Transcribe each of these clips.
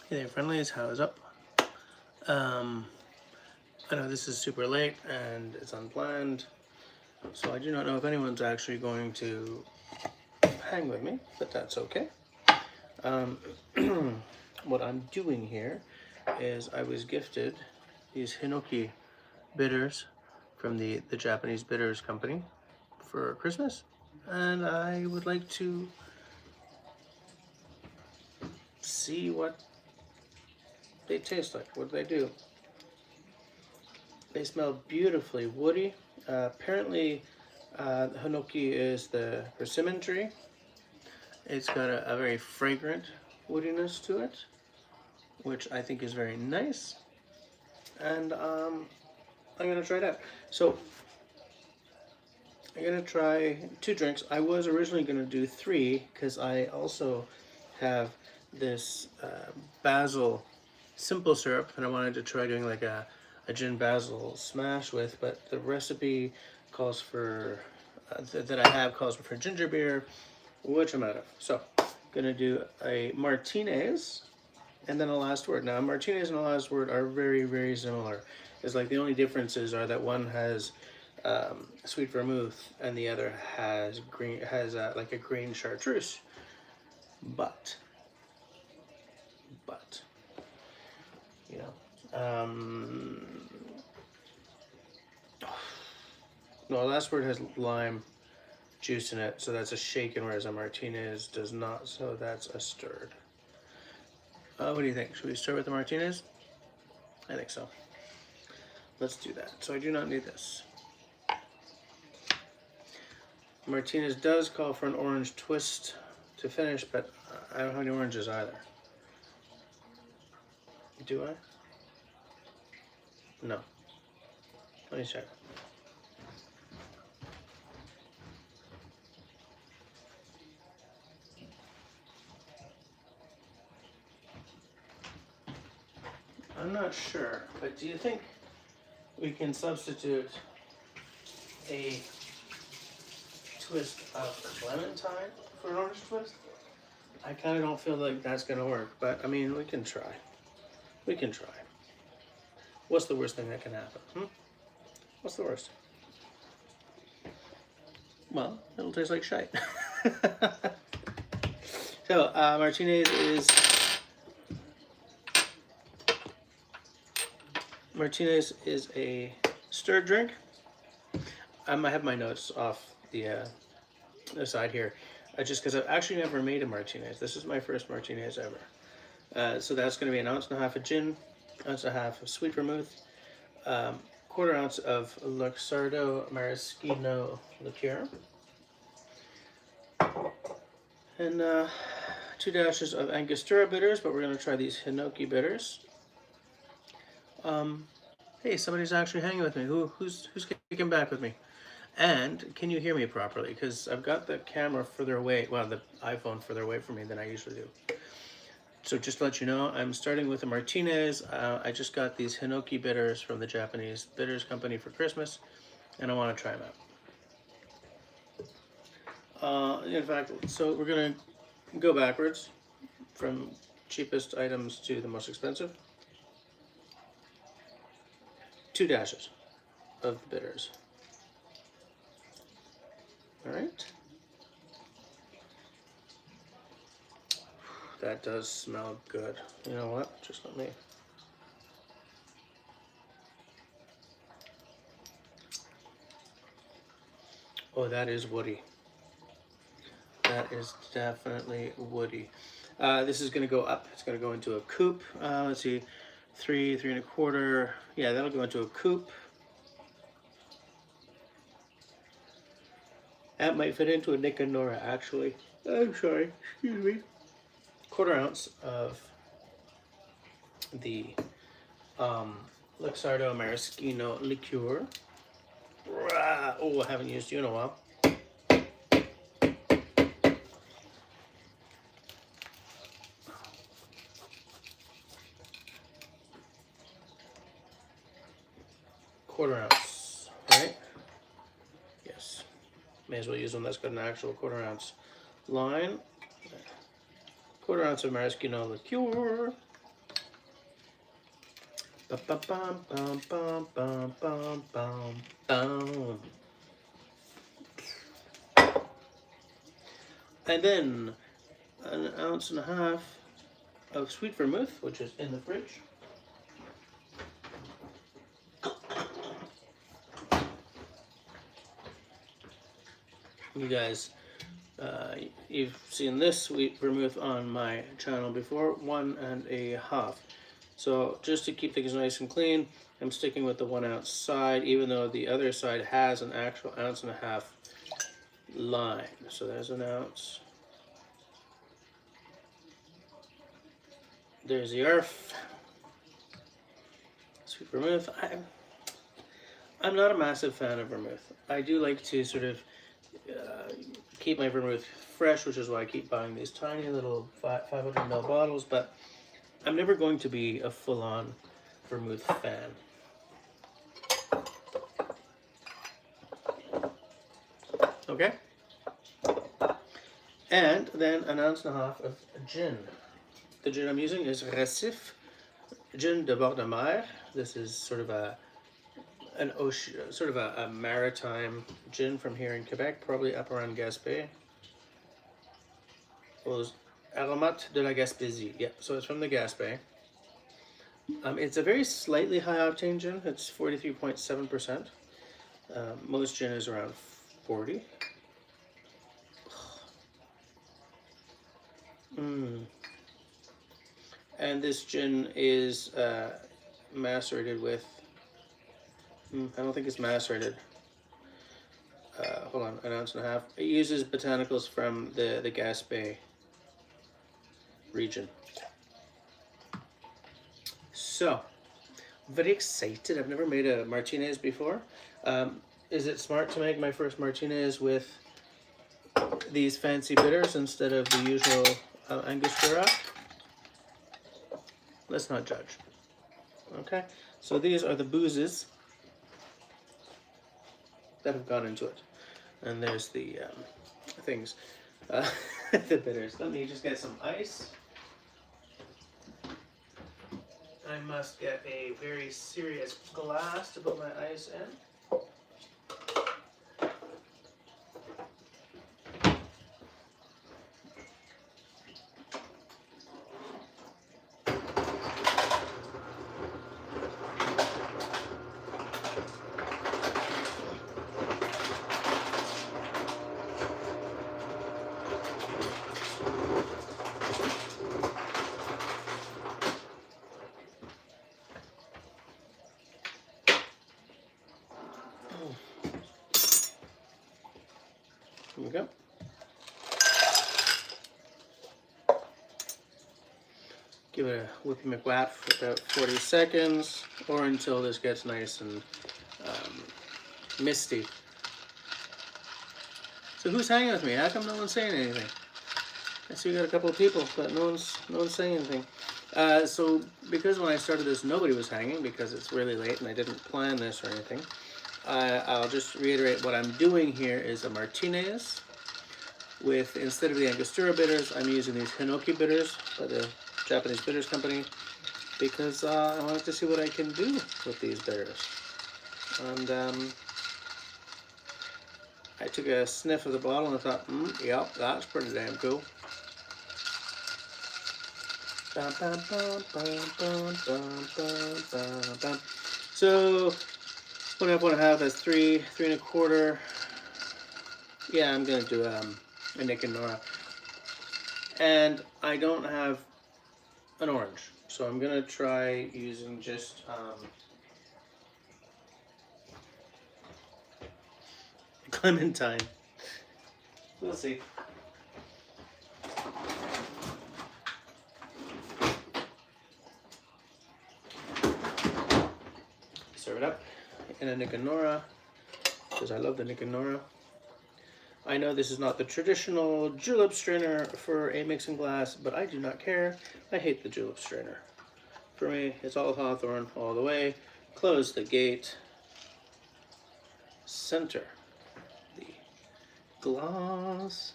Hey there, friendlies. How's up? I know this is super late and it's unplanned, so I do not know if anyone's actually going to hang with me, but that's okay. What I'm doing here is I was gifted these Hinoki bitters from the Japanese bitters company for Christmas, and I would like to see what they taste like, what they do. They smell beautifully woody. Apparently, Hinoki is the persimmon tree. It's got a very fragrant woodiness to it, which I think is very nice. And I'm going to try it out. So, I'm going to try 2 drinks. I was originally going to do 3 because I also have this basil simple syrup, and I wanted to try doing like a gin basil smash with, but the recipe calls for that I have calls for ginger beer, which I'm out of. So, gonna do a Martinez, and then a last word. Now, Martinez and a last word are very, very similar. It's like the only differences are that one has sweet vermouth and the other has like a green chartreuse. But you know, no, the last word has lime juice in it, so that's a shaken, whereas a Martinez does not, so that's a stirred. What do you think? Should we start with the Martinez? I think so. Let's do that. So I do not need this. Martinez does call for an orange twist to finish, but I don't have any oranges either. Do I? No. Let me check. I'm not sure, but do you think we can substitute a twist of clementine for an orange twist? I kind of don't feel like that's going to work, but I mean, we can try. We can try. What's the worst thing that can happen? What's the worst? Well, it'll taste like shite. So, Martinez is a stirred drink. I have my notes off the side here, just because I've actually never made a Martinez. This is my first Martinez ever. So that's going to be 1.5 ounces of gin, 1.5 ounces of sweet vermouth, 1/4 ounce of Luxardo Maraschino liqueur, and 2 dashes of Angostura bitters, but we're going to try these Hinoki bitters. Hey, somebody's actually hanging with me. Who's kicking back with me? And can you hear me properly? Because I've got the camera further away, well, the iPhone further away from me than I usually do. So just to let you know, I'm starting with a Martinez. I just got these Hinoki bitters from the Japanese bitters company for Christmas, and I want to try them out. In fact, so we're going to go backwards from cheapest items to the most expensive. 2 dashes of bitters. All right. That does smell good. You know what? Just let me. Oh, that is woody. That is definitely woody. This is going to go up. It's going to go into a coupe. Let's see, 3, 3 1/4. Yeah, that'll go into a coupe. That might fit into a Nick and Nora, actually. I'm sorry. Excuse me. 1/4 ounce of the Luxardo Maraschino liqueur. Oh, I haven't used you in a while. Quarter ounce, right? Yes. May as well use one that's got an actual 1/4 ounce line. 1/4 ounce of maraschino liqueur. Bum, bum, bum, bum, bum, bum, bum, bum. And then an ounce and a half of sweet vermouth, which is in the fridge. You guys, you've seen this sweet vermouth on my channel before, 1.5. So just to keep things nice and clean, I'm sticking with the 1 ounce side, even though the other side has an actual ounce and a half line. So there's an ounce. There's the earth. Sweet vermouth. I'm not a massive fan of vermouth. I do like to sort of keep my vermouth fresh, which is why I keep buying these tiny little 500 ml bottles, but I'm never going to be a full-on vermouth fan. Okay? And then an ounce and a half of gin. The gin I'm using is Récif Gin de Bord de Mer. This is sort of a maritime gin from here in Quebec, probably up around Gaspé. Aux Aromates de la Gaspésie. Yeah, so it's from the Gaspé. It's a very slightly high octane gin. It's 43.7%. Most gin is around 40. And this gin is macerated with, I don't think it's macerated. Hold on, an ounce and a half. It uses botanicals from the Gaspé region. So, very excited. I've never made a Martinez before. Is it smart to make my first Martinez with these fancy bitters instead of the usual Angostura? Let's not judge. Okay, so these are the boozes that have gone into it. And there's the things, the bitters. Let me just get some ice. I must get a very serious glass to put my ice in. Here we go. Give it a whippy McWhap for about 40 seconds, or until this gets nice and misty. So who's hanging with me? How come no one's saying anything? I see we got a couple of people, but no one's saying anything. So because when I started this, nobody was hanging because it's really late and I didn't plan this or anything. I'll just reiterate what I'm doing here is a Martinez with, instead of the Angostura bitters, I'm using these Hinoki bitters by the Japanese Bitters Company because I wanted to see what I can do with these bitters. And I took a sniff of the bottle and I thought, yep, that's pretty damn cool. So 1.5, that's 3.25. Yeah, I'm gonna do a Nick and Nora. And I don't have an orange, so I'm gonna try using just clementine. We'll see. Serve it up in a Nick and Nora because I love the Nick and Nora. I know this is not the traditional julep strainer for a mixing glass, but I do not care. I hate the julep strainer. For me, it's all Hawthorne all the way. Close the gate. Center the glass.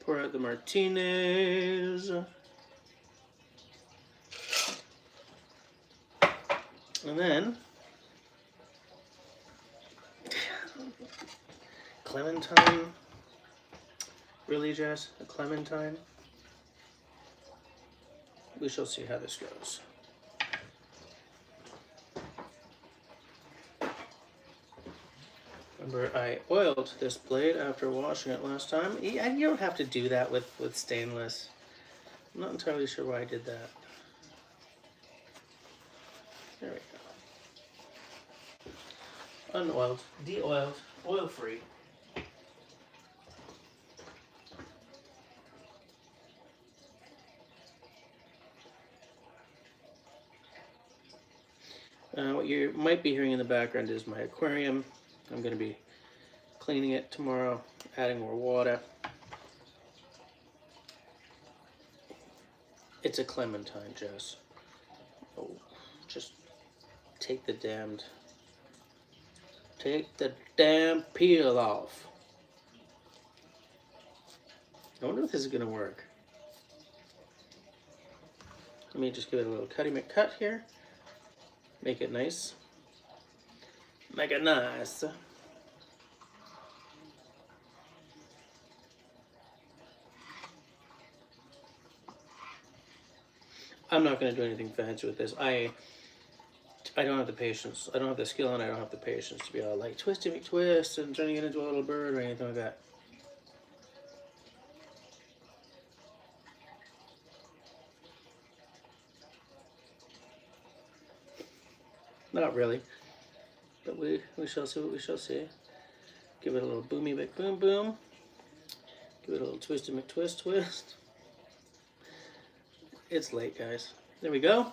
Pour out the Martinez. And then clementine. Really, Jess? A clementine? We shall see how this goes. Remember, I oiled this blade after washing it last time. And you don't have to do that with stainless. I'm not entirely sure why I did that. There we go. Unoiled, de-oiled, oil-free. What you might be hearing in the background is my aquarium. I'm going to be cleaning it tomorrow, adding more water. It's a clementine, Jess. Oh, just take the damn peel off. I wonder if this is going to work. Let me just give it a little cutty McCut here. Make it nice. Make it nice. I'm not going to do anything fancy with this. I don't have the patience. I don't have the skill, and I don't have the patience to be all like twisty McTwist and turning it into a little bird or anything like that. Not really. But we shall see what we shall see. Give it a little boomy McBoom boom. Give it a little twisty McTwist twist. It's late, guys. There we go.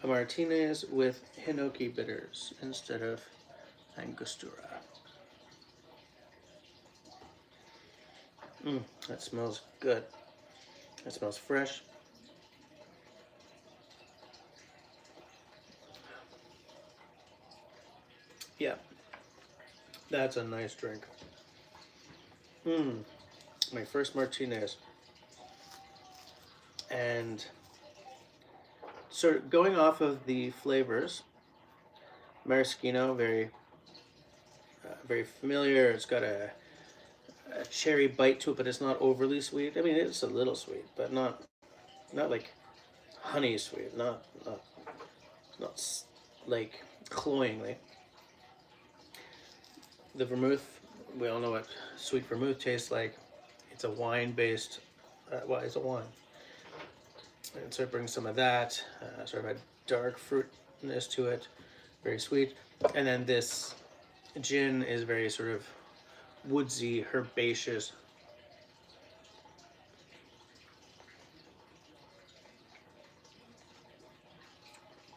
A Martinez with Hinoki bitters instead of Angostura. That smells good. That smells fresh. Yeah, that's a nice drink. My first Martinez. And sort of going off of the flavors, maraschino, very familiar. It's got a cherry bite to it, but it's not overly sweet. I mean, it's a little sweet, but not like honey sweet. Not like cloyingly. The vermouth, we all know what sweet vermouth tastes like. It's a wine-based, well, it's a wine. And so it brings some of that, sort of a dark fruitness to it, very sweet. And then this gin is very sort of woodsy, herbaceous.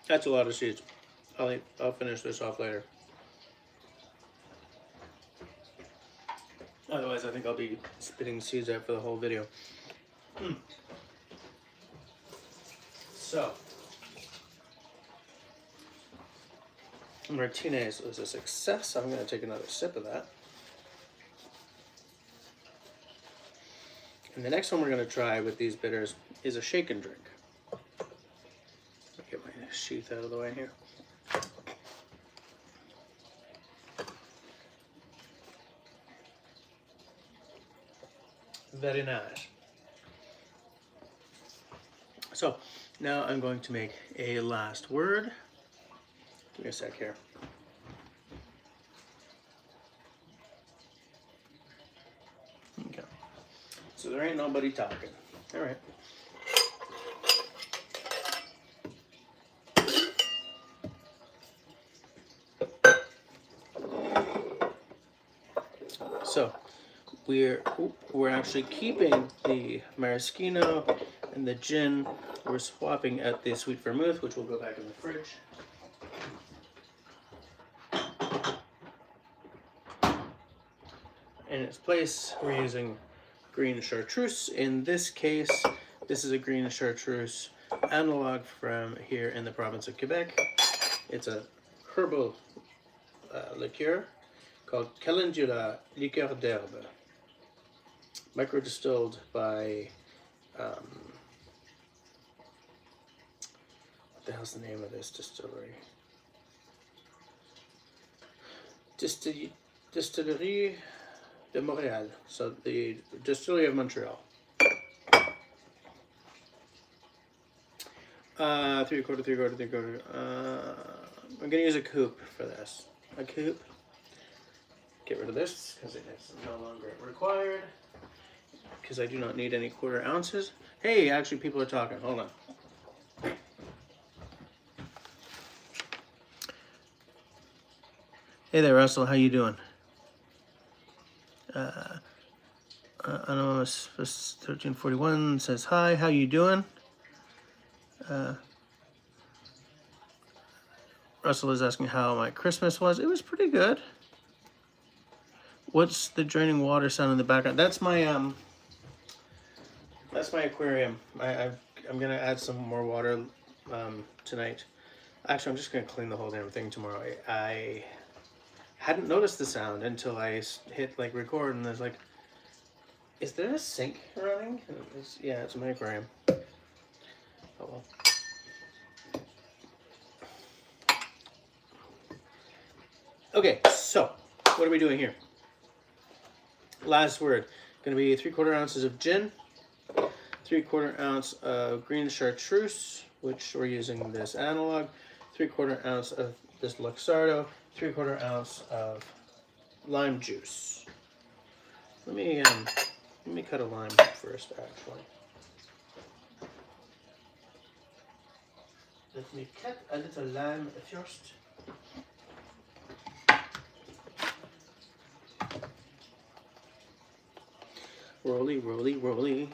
That's a lot of seeds. I'll finish this off later. Otherwise, I think I'll be spitting seeds out for the whole video. So, Martinez was a success. I'm going to take another sip of that. And the next one we're going to try with these bitters is a shaken drink. Get my sheath out of the way here. Very nice. So now I'm going to make a last word. Give me a sec here. Okay. So there ain't nobody talking. All right. So we're actually keeping the maraschino and the gin. We're swapping out the sweet vermouth, which will go back in the fridge. In its place, we're using green chartreuse. In this case, this is a green chartreuse analog from here in the province of Quebec. It's a herbal liqueur called Calendula Liqueur d'Herbe, microdistilled by the hell's the name of this distillery? Distillerie de Montréal. So the Distillery of Montreal. 3/4. I'm gonna use a coupe for this. A coupe. Get rid of this because it is no longer required. Because I do not need any 1/4 ounces. Hey, actually, people are talking. Hold on. Hey there, Russell. How you doing? Anonymous 1341 says hi. How you doing? Russell is asking how my Christmas was. It was pretty good. What's the draining water sound in the background? That's my aquarium. I'm gonna add some more water tonight. Actually, I'm just gonna clean the whole damn thing tomorrow. I hadn't noticed the sound until I hit like record, and there's like, is there a sink running? Yeah, it's my aquarium. Oh well. Okay, so what are we doing here? Last word, gonna be 3/4 ounces of gin, 3/4 ounce of green chartreuse, which we're using this analog, 3/4 ounce of this Luxardo, 3/4 ounce of lime juice. Let me cut a lime first, actually. Let me cut a little lime first. Rolly, rolly, rolly.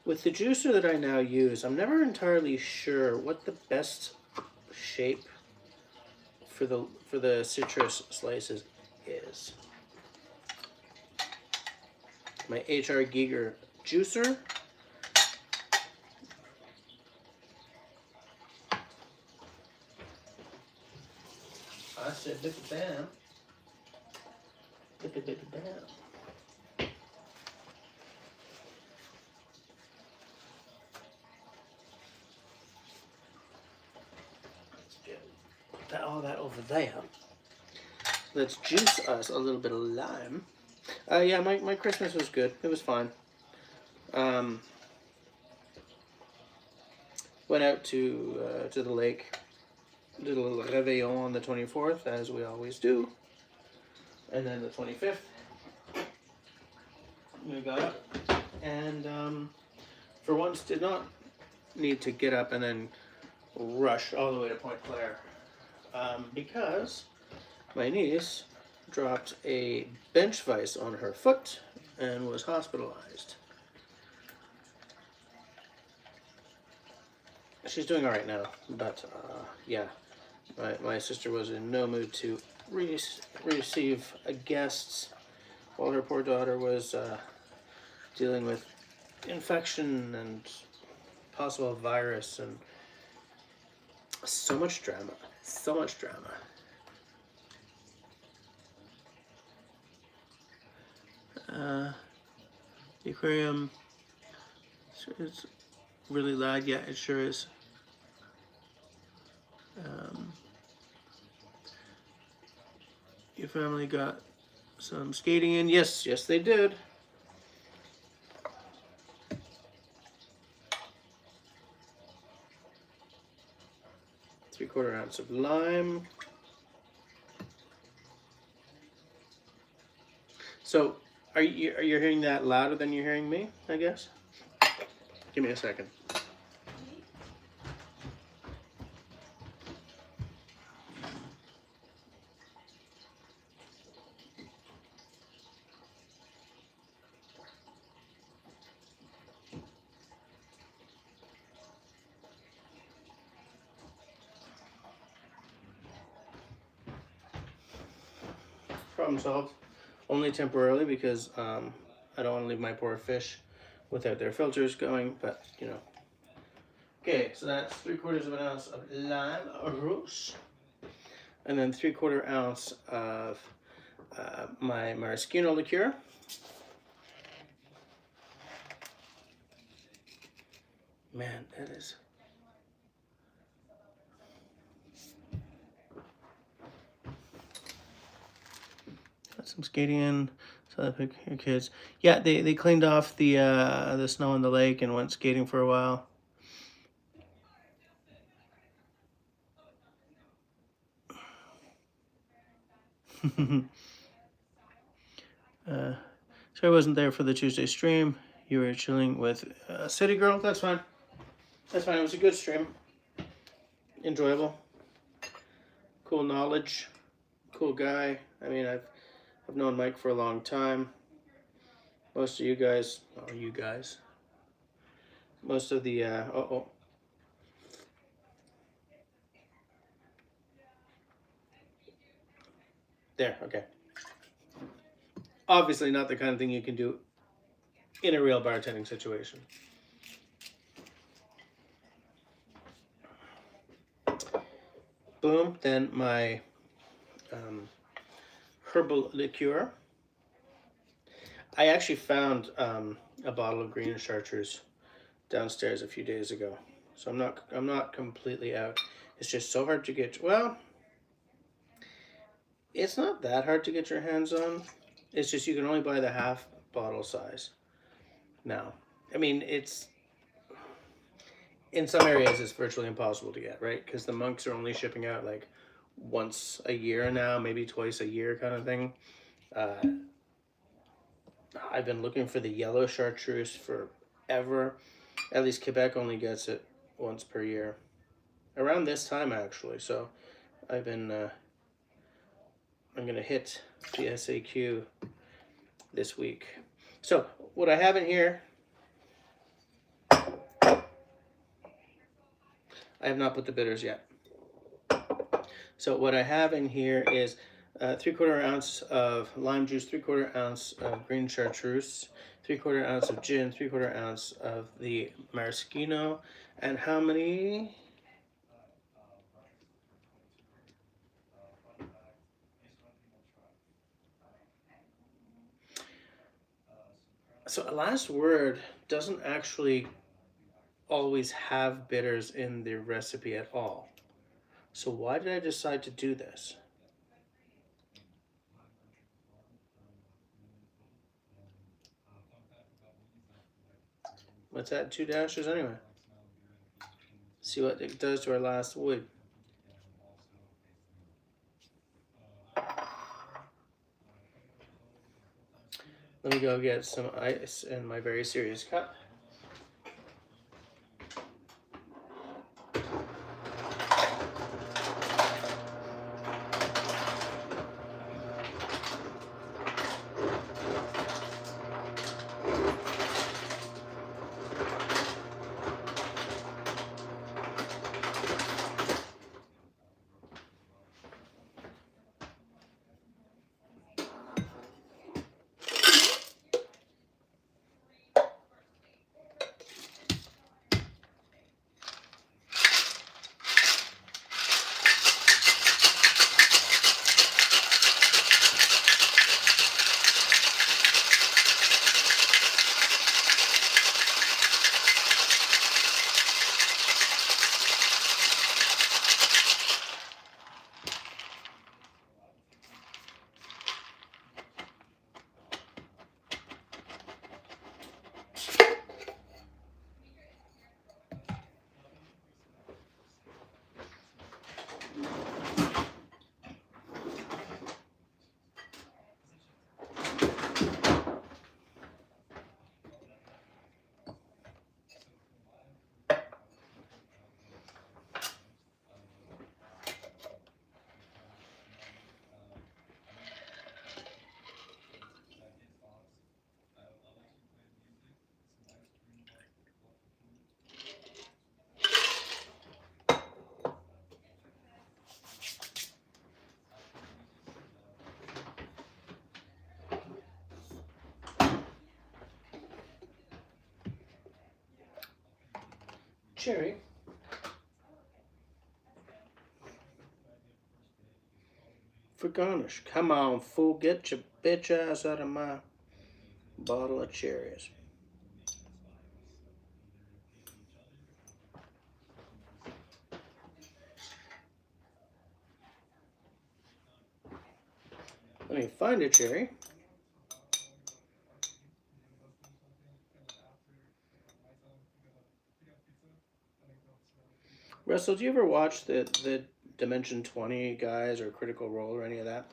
With the juicer that I now use, I'm never entirely sure what the best shape for the citrus slices is. My H.R. Giger juicer. I said dip it down. Dip it down. All that over there. Let's juice us a little bit of lime. Yeah, my Christmas was good. It was fine. Went out to the lake. Did a little réveillon on the 24th, as we always do. And then the 25th, we got up. And for once did not need to get up and then rush all the way to Point Claire. Because my niece dropped a bench vise on her foot and was hospitalized. She's doing all right now, but yeah, my sister was in no mood to receive guests while her poor daughter was dealing with infection and possible virus and so much drama. So much drama. The aquarium is really loud. Yeah, it sure is. Your family got some skating in? Yes, yes they did. Three-quarter ounce of lime. So, are you hearing that louder than you're hearing me, I guess? Give me a second. Problem solved. Only temporarily because I don't want to leave my poor fish without their filters going, but you know. Okay, so that's 3/4 ounce of lime rouge. and then 3/4 ounce of my maraschino liqueur. Man, that is... Got some skating in. So pick your kids. Yeah, they cleaned off the snow in the lake and went skating for a while. So I wasn't there for the Tuesday stream. You were chilling with City Girl. That's fine. That's fine. It was a good stream. Enjoyable. Cool knowledge. Cool guy. I mean, I've known Mike for a long time. Most of you guys, most of the, there, okay. Obviously not the kind of thing you can do in a real bartending situation. Boom, then my herbal liqueur. I actually found a bottle of green chartreuse downstairs a few days ago, so I'm not completely out. It's just so hard to get. Well, it's not that hard to get your hands on. It's just you can only buy the half bottle size now. I mean, it's in some areas it's virtually impossible to get, right? Because the monks are only shipping out like once a year now, maybe twice a year kind of thing. I've been looking for the yellow chartreuse forever. At least Quebec only gets it once per year. Around this time, actually. So I've been, I'm going to hit the SAQ this week. So what I have in here, I have not put the bitters yet. So what I have in here is 3/4 ounce of lime juice, 3/4 ounce of green chartreuse, 3/4 ounce of gin, 3/4 ounce of the maraschino, and how many? So a last word doesn't actually always have bitters in the recipe at all. So why did I decide to do this? Let's add 2 dashes anyway. See what it does to our last wood. Let me go get some ice in my very serious cup. Cherry. for garnish. Come on, fool, get your bitch ass out of my bottle of cherries. Let me find a cherry. Russell, do you ever watch the Dimension 20 guys or Critical Role or any of that?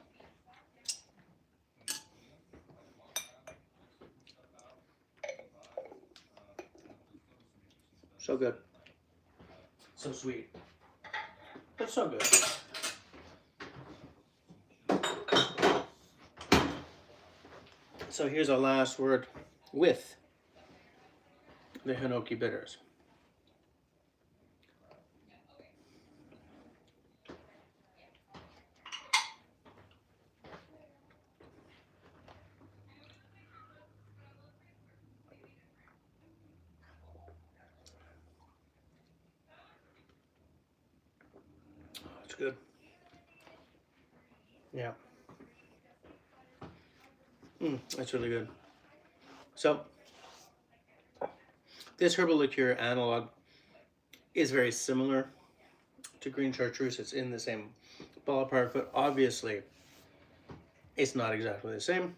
So good. So sweet. But so good. So here's our last word with the Hinoki bitters. It's good. Yeah. That's really good. So this herbal liqueur analog is very similar to green chartreuse. It's in the same ballpark, but obviously it's not exactly the same.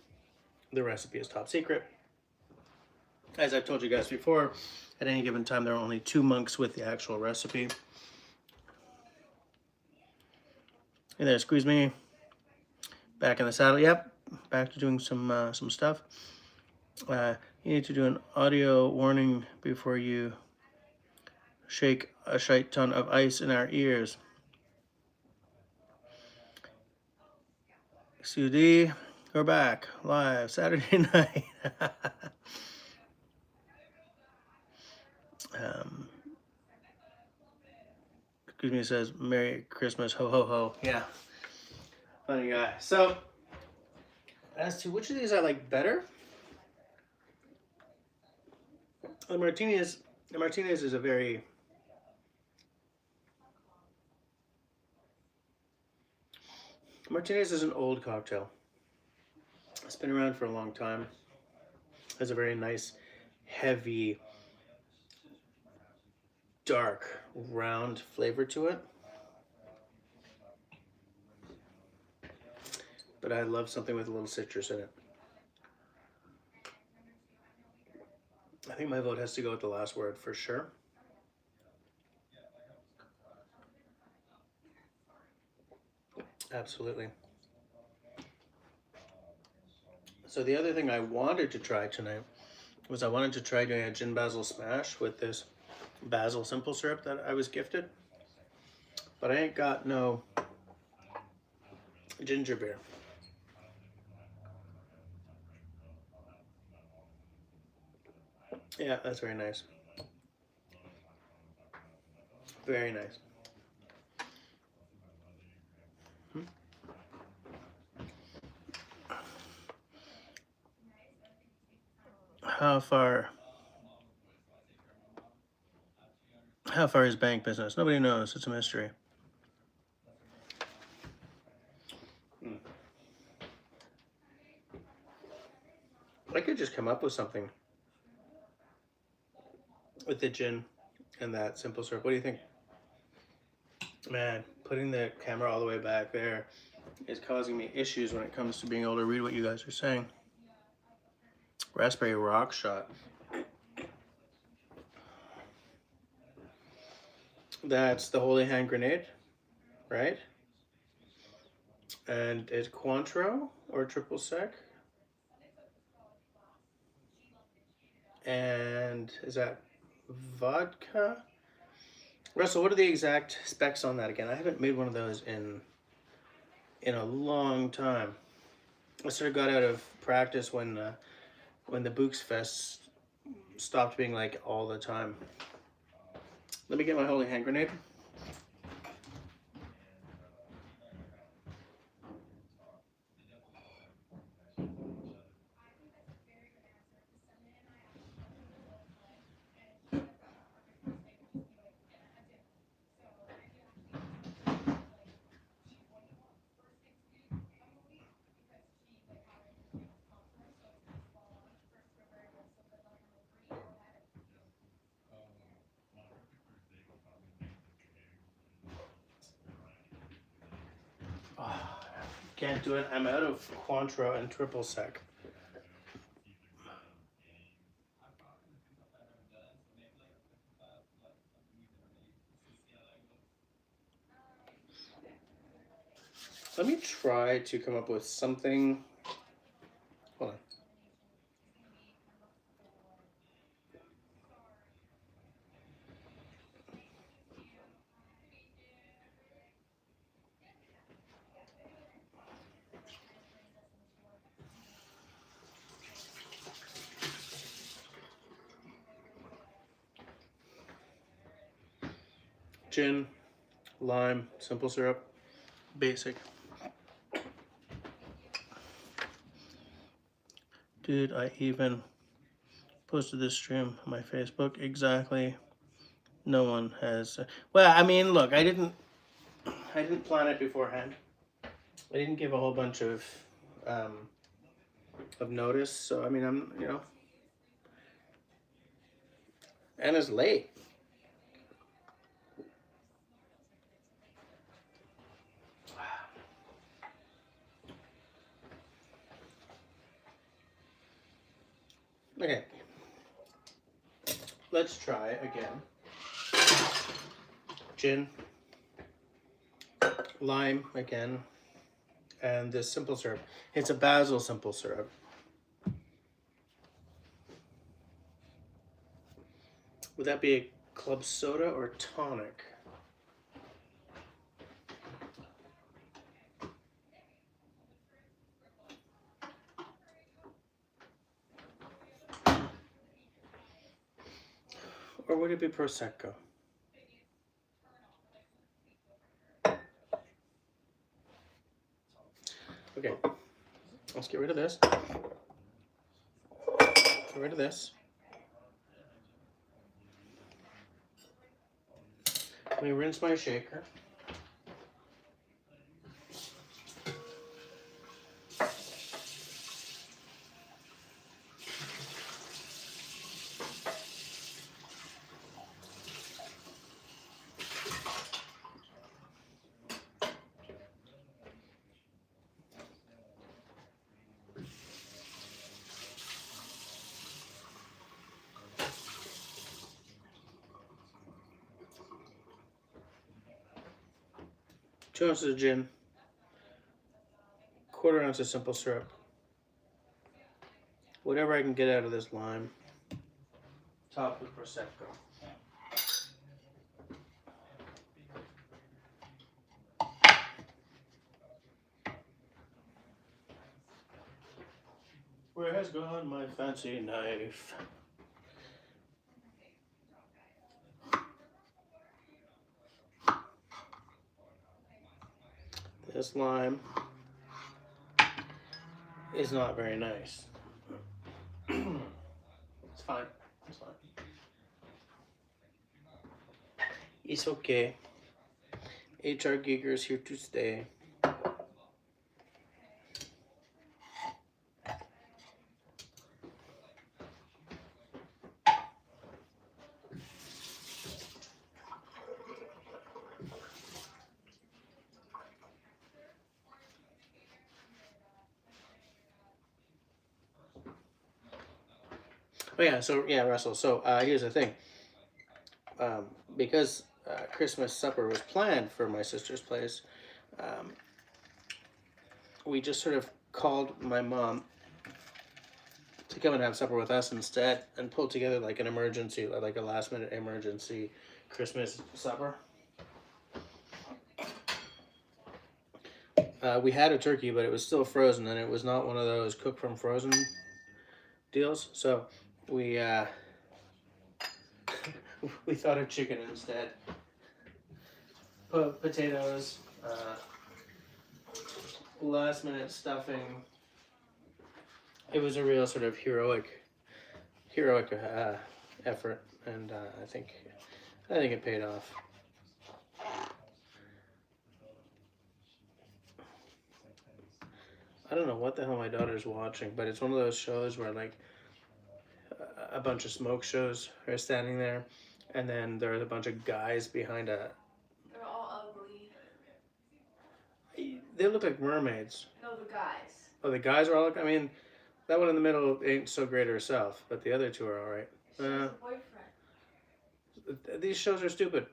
The recipe is top secret. As I've told you guys before, at any given time there are only 2 monks with the actual recipe. Hey there, squeeze me. Back in the saddle. Yep, back to doing some stuff. You need to do an audio warning before you shake a shite ton of ice in our ears. XUD, we're back live Saturday night. Excuse me, it says Merry Christmas, ho ho ho. Yeah, funny guy. So, as to which of these I like better, the Martinez is a very Martinez is an old cocktail. It's been around for a long time. Has a very nice, heavy, dark, round flavor to it. But I love something with a little citrus in it. I think my vote has to go with the last word for sure. Absolutely. So the other thing I wanted to try tonight was I wanted to try doing a gin basil smash with this basil simple syrup that I was gifted. But I ain't got no ginger beer. Yeah, that's very nice. Very nice. How far is bank business? Nobody knows. It's a mystery. I could just come up with something with the gin and that simple syrup. What do you think? Man, putting the camera all the way back there is causing me issues when it comes to being able to read what you guys are saying. Raspberry rock shot. That's the holy hand grenade, right? And it's Cointreau or triple sec. And is that vodka? Russell, what are the exact specs on that again? I haven't made one of those in a long time. I sort of got out of practice when the Books Fest stopped being like all the time. Let me get my holy hand grenade. Can't do it. I'm out of Cointreau and triple sec. Let me try to come up with something. Hold on. Gin, lime, simple syrup, basic. Dude, I even posted this stream on my Facebook. Exactly. No one has. Well, I mean, look, I didn't plan it beforehand. I didn't give a whole bunch of notice. So I mean, and it's late. Okay, let's try again. Gin, lime again, and this simple syrup. It's a basil simple syrup. Would that be a club soda or tonic? Or would it be Prosecco? Okay, let's get rid of this. Get rid of this. Let me rinse my shaker. Two ounces of gin, quarter ounce of simple syrup, whatever I can get out of this lime, topped with Prosecco. Where has gone my fancy knife? This lime is not very nice. It's fine. It's fine. It's okay. HR Giger is here to stay. Oh yeah, so yeah, Russell. So here's the thing. Because Christmas supper was planned for my sister's place, we just sort of called my mom to come and have supper with us instead, and pull together like an emergency, like a last minute emergency Christmas supper. We had a turkey, but it was still frozen, and it was not one of those cook from frozen deals. So we we thought of chicken instead. Potatoes, last minute stuffing. It was a real sort of heroic effort, and I think it paid off. I don't know what the hell my daughter's watching, but it's one of those shows where like a bunch of smoke shows are standing there, and then there's a bunch of guys behind a. They're all ugly. They look like mermaids. No, the guys. Oh, the guys are all I mean, that one in the middle ain't so great herself, but the other two are all right. She has a boyfriend. These shows are stupid.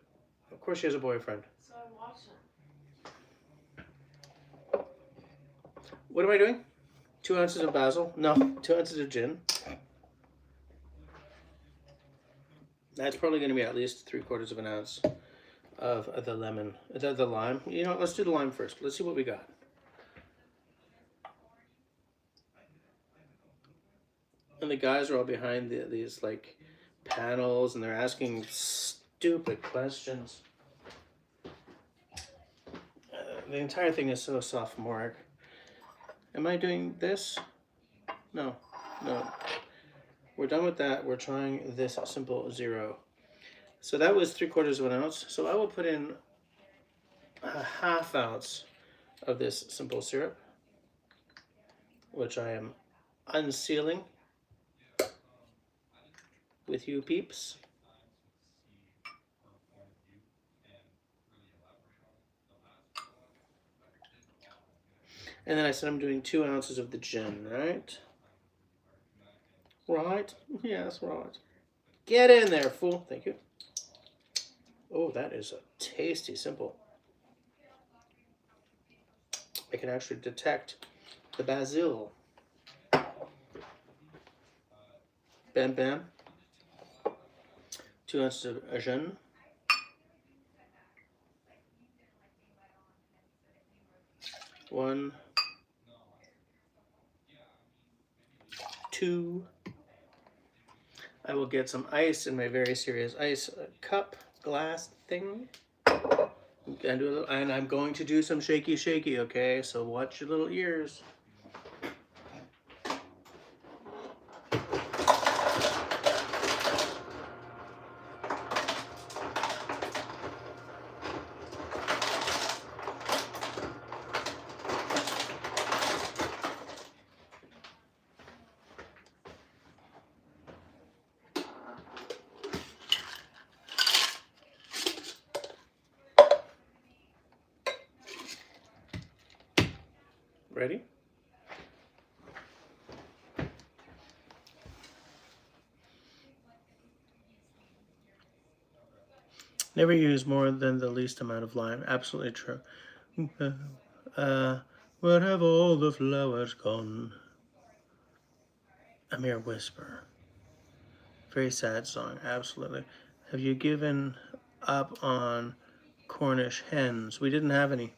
Of course she has a boyfriend. So I watch them. What am I doing? 2 ounces of basil? No, 2 ounces of gin. That's probably going to be at least 3/4 of an ounce of the lemon, the lime. You know what, let's do the lime first. Let's see what we got. And the guys are all behind these like panels, and they're asking stupid questions. The entire thing is so sophomoric. Am I doing this? No, no. We're done with that. We're trying this simple 0. So that was 3/4 of an ounce. So I will put in a 1/2 ounce of this simple syrup, which I am unsealing with you peeps. And then I said I'm doing 2 ounces of the gin, right? Right? Yes, right. Get in there, fool. Thank you. Oh, that is a tasty simple. I can actually detect the basil. Bam, bam. 2 ounces of gin. 1, 2. I will get some ice in my very serious ice cup glass thing. And I'm going to do some shaky, okay? So watch your little ears. Ready? Never use more than the least amount of lime. Absolutely true. Where have all the flowers gone? A mere whisper. Very sad song, absolutely. Have you given up on Cornish hens? We didn't have any.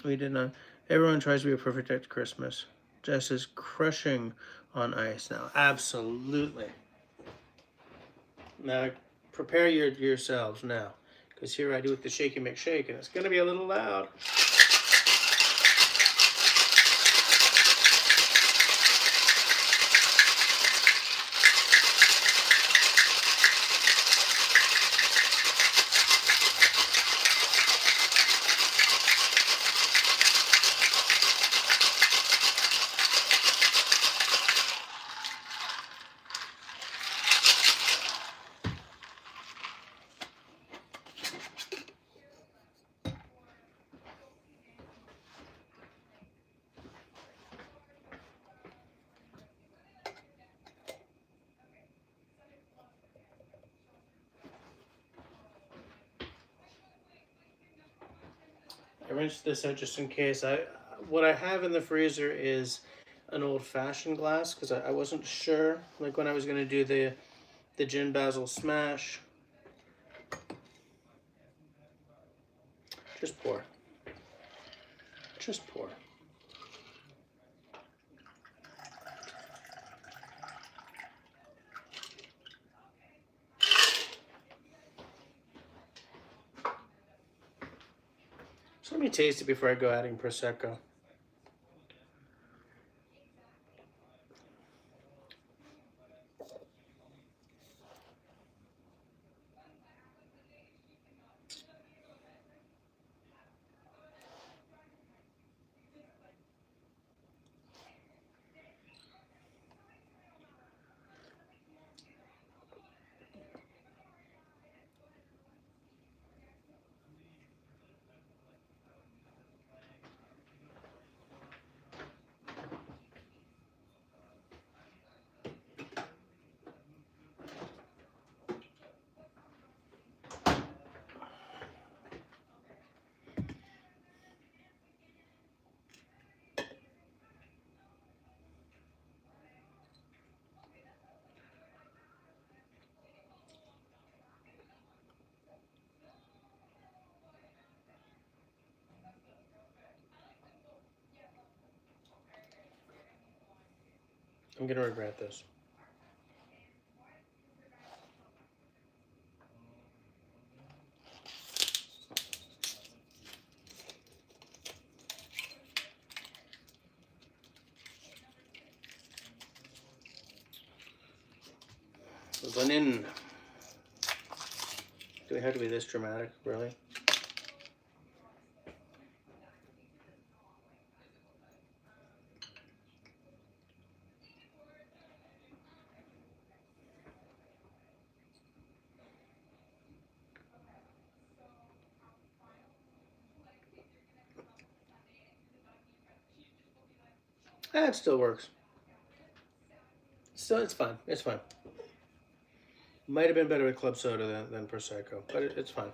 We did not. Everyone tries to be a perfect at Christmas. Jess is crushing on ice now. Absolutely. Now, prepare yourselves now. Because here I do with the shaky McShake, and it's going to be a little loud. I rinsed this out just in case. What I have in the freezer is an old-fashioned glass because I wasn't sure, like when I was going to do the gin basil smash. Just pour. Just pour. So let me taste it before I go adding Prosecco. I'm gonna regret this. Lenin. Do we have to be this dramatic, really? It still works. Still, it's fine. It's fine. Might have been better with club soda than Prosecco, but it's fine.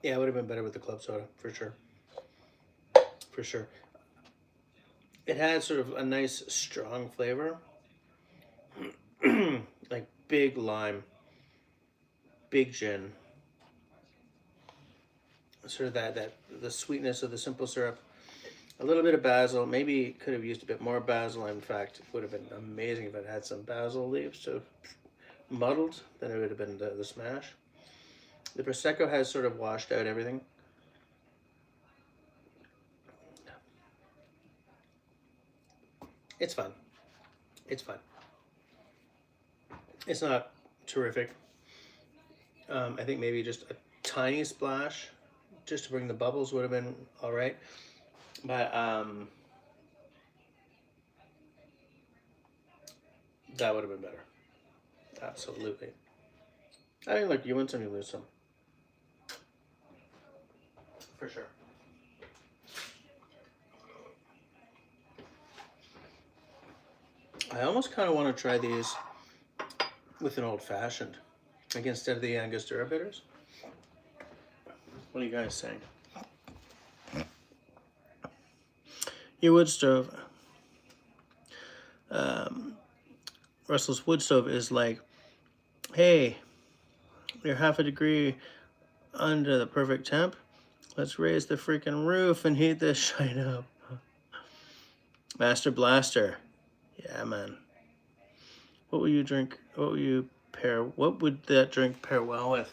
Yeah, it would have been better with the club soda, for sure. For sure. It had sort of a nice, strong flavor. Like big lime, big gin. Sort of that the sweetness of the simple syrup. A little bit of basil. Maybe could have used a bit more basil. In fact, it would have been amazing if it had some basil leaves to muddled. Then it would have been the smash. The Prosecco has sort of washed out everything. It's fun. It's fun. It's not terrific. I think maybe just a tiny splash just to bring the bubbles would have been all right. But that would have been better. Absolutely. I mean, look, you win some, you lose some. For sure. I almost kind of want to try these with an old-fashioned, like instead of the Angostura bitters. What are you guys saying? Your wood stove, Russell's wood stove is like, hey, you're half a degree under the perfect temp. Let's raise the freaking roof and heat this shit up. Master Blaster. Yeah, man. What will you drink? What will you pair? What would that drink pair well with?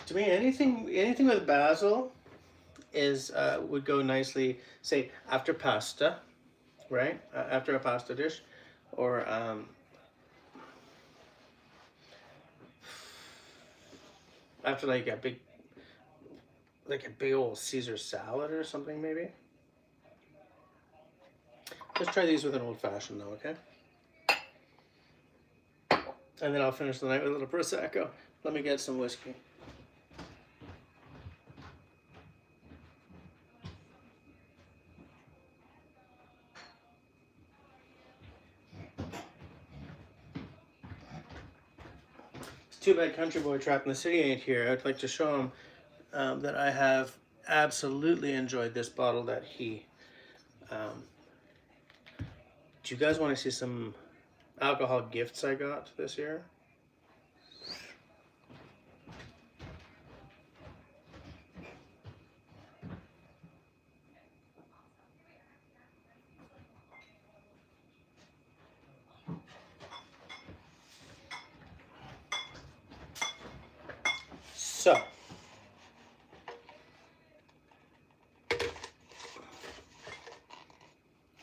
To me, anything with basil is would go nicely. Say after pasta, right? After a pasta dish, or after like a big old Caesar salad or something, maybe. Let's try these with an old fashioned though, okay? And then I'll finish the night with a little Prosecco. Let me get some whiskey. It's too bad Country Boy Trapped in the City ain't here. I'd like to show him that I have absolutely enjoyed this bottle that he... do you guys want to see some alcohol gifts I got this year? So,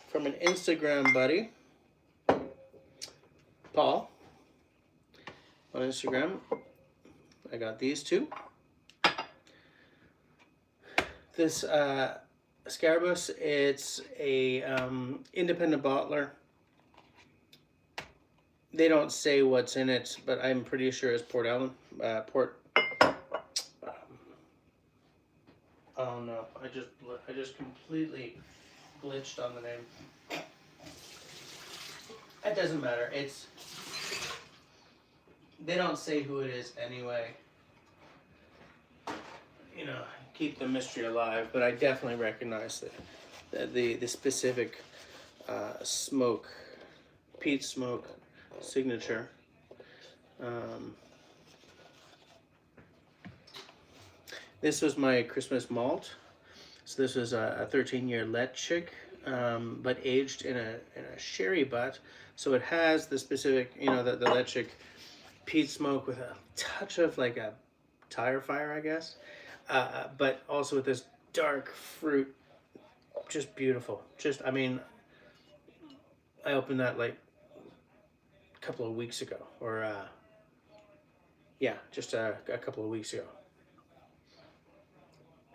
from an Instagram buddy, Paul, on Instagram, I got these two. This Scarabus, it's a independent bottler. They don't say what's in it, but I'm pretty sure it's Port Ellen. Oh no! I just completely glitched on the name. It doesn't matter. They don't say who it is anyway. You know, keep the mystery alive. But I definitely recognize the specific peat smoke signature. Um, this was my Christmas malt. So this was a 13-year Letchik, but aged in a sherry butt. So it has the specific, the Letchik peat smoke with a touch of like a tire fire, I guess. But also with this dark fruit, just beautiful. I mean, I opened that like a couple of weeks ago, or yeah, just a couple of weeks ago.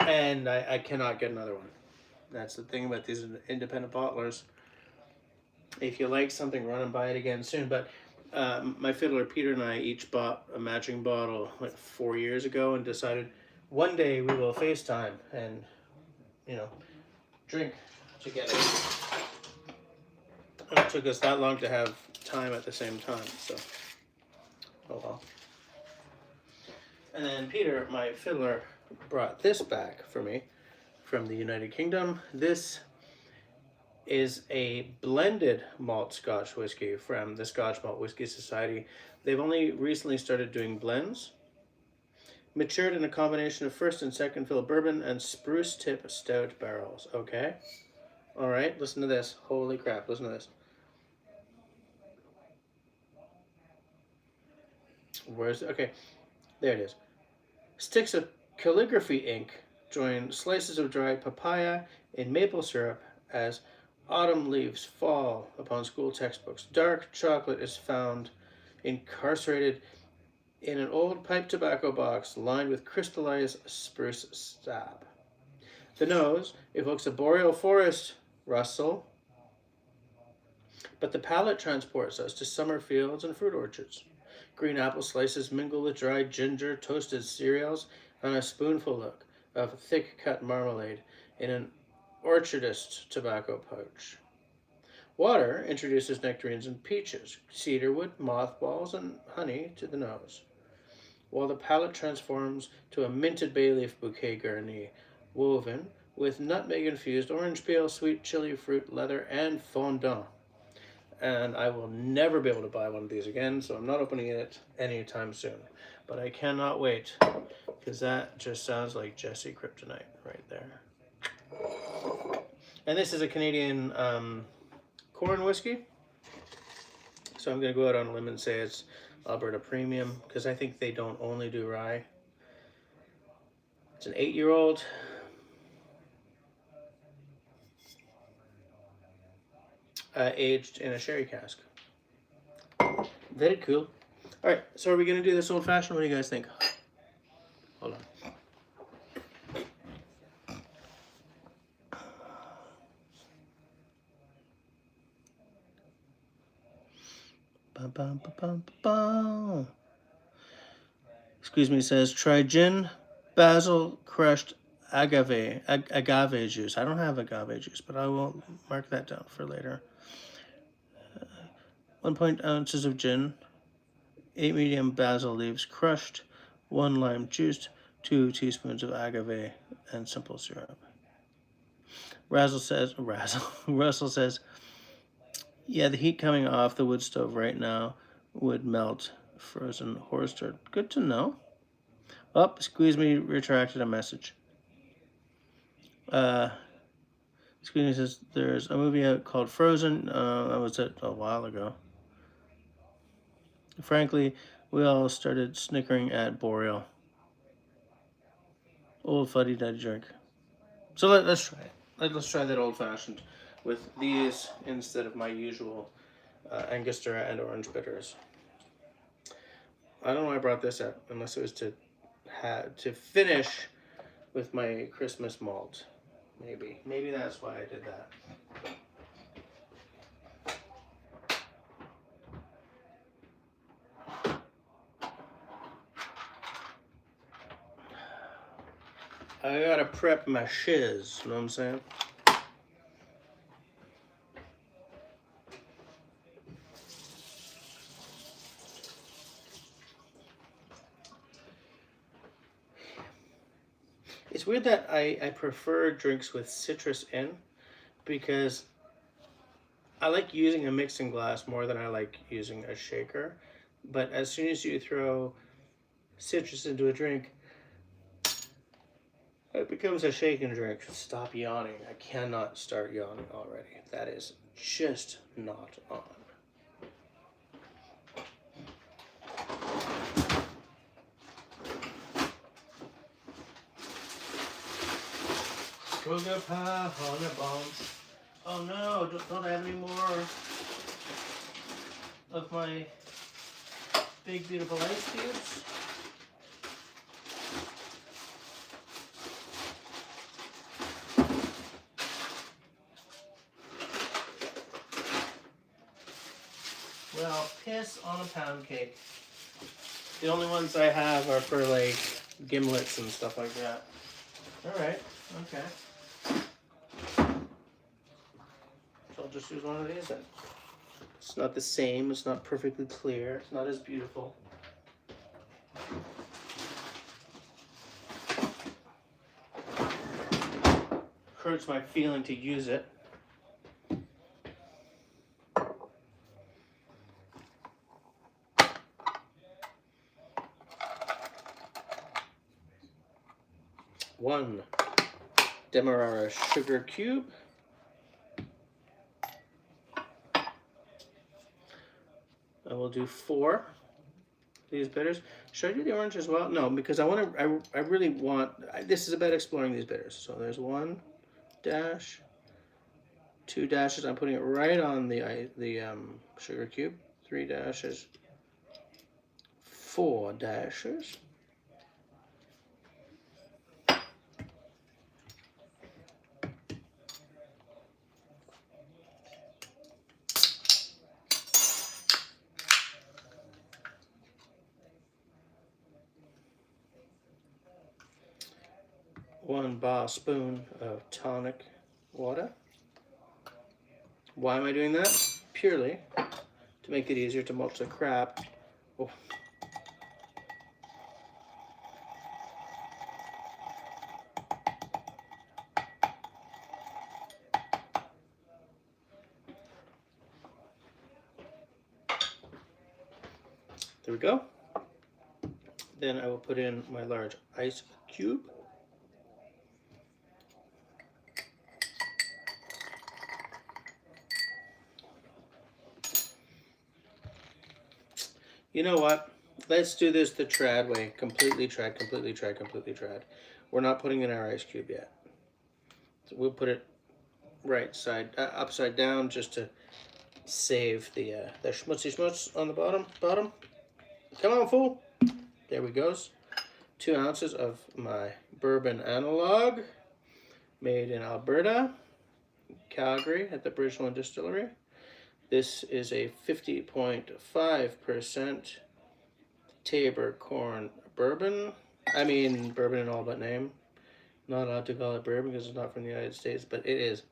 And I cannot get another one. That's the thing about these independent bottlers. If you like something, run and buy it again soon. But my fiddler Peter and I each bought a matching bottle like 4 years ago and decided one day we will FaceTime and, drink together. And it took us that long to have time at the same time, so oh well. And then Peter, my fiddler, brought this back for me from the United Kingdom. This is a blended malt Scotch whiskey from the Scotch Malt Whiskey Society. They've only recently started doing blends. Matured in a combination of first and second fill bourbon and spruce tip stout barrels. Okay. All right, listen to this. Holy crap, listen to this. Where's it? Okay, there it is. Sticks of calligraphy ink join slices of dried papaya in maple syrup as autumn leaves fall upon school textbooks. Dark chocolate is found incarcerated in an old pipe tobacco box lined with crystallized spruce sap. The nose evokes a boreal forest rustle, but the palate transports us to summer fields and fruit orchards. Green apple slices mingle with dried ginger, toasted cereals, and a spoonful of thick-cut marmalade in an orchardist tobacco pouch. Water introduces nectarines and peaches, cedarwood, mothballs, and honey to the nose, while the palate transforms to a minted bay leaf bouquet garni, woven with nutmeg-infused orange peel, sweet chili fruit, leather, and fondant. And I will never be able to buy one of these again, so I'm not opening it anytime soon. But I cannot wait, because that just sounds like Jesse Kryptonite right there. And this is a Canadian corn whiskey. So I'm going to go out on a limb and say it's Alberta Premium, because I think they don't only do rye. It's an 8-year-old. Aged in a sherry cask. Very cool. All right, so are we going to do this old-fashioned? What do you guys think? Hold on. Bum, bum, bum, bum, bum. Excuse me, says try gin, basil, crushed agave juice. I don't have agave juice, but I will mark that down for later. 1 ounces of gin, 8 medium basil leaves crushed, 1 lime juiced, 2 teaspoons of agave, and simple syrup. Russell says, yeah, the heat coming off the wood stove right now would melt frozen horse dirt. Good to know. Oh, Squeeze Me retracted a message. Squeeze Me says there's a movie out called Frozen. That was it a while ago. Frankly, we all started snickering at Boreal. Old fuddy-duddy drink. So let's try it. Let's try that old-fashioned with these instead of my usual Angostura and orange bitters. I don't know why I brought this up, unless it was to finish with my Christmas malt. Maybe that's why I did that. I gotta prep my shiz, you know what I'm saying? It's weird that I prefer drinks with citrus in, because I like using a mixing glass more than I like using a shaker. But as soon as you throw citrus into a drink, it becomes a shaken drink. Stop yawning. I cannot start yawning already. That is just not on. Sugar pie, honey buns. Oh no, don't I have any more of my big beautiful ice cubes? Well, piss on a pound cake. The only ones I have are for like gimlets and stuff like that. Alright, okay. So I'll just use one of these then. It's not the same, it's not perfectly clear, it's not as beautiful. Hurts my feeling to use it. One Demerara sugar cube. I will do 4 these bitters. Should I do the orange as well? No, because I really want, this is about exploring these bitters. So there's 1 dash, 2 dashes. I'm putting it right on the sugar cube. 3 dashes, 4 dashes. One bar spoon of tonic water. Why am I doing that? Purely to make it easier to mulch the crab. Oh. There we go. Then I will put in my large ice cube. You know what? Let's do this the trad way. Completely trad, completely trad, completely trad. We're not putting in our ice cube yet. So we'll put it right side, upside down, just to save the schmutzy schmutz on the bottom. Come on, fool. There we goes. 2 ounces of my bourbon analog, made in Alberta, Calgary, at the Bridgeland Distillery. This is a 50.5% Tabor corn bourbon. I mean, bourbon in all but name. Not allowed to call it bourbon because it's not from the United States, but it is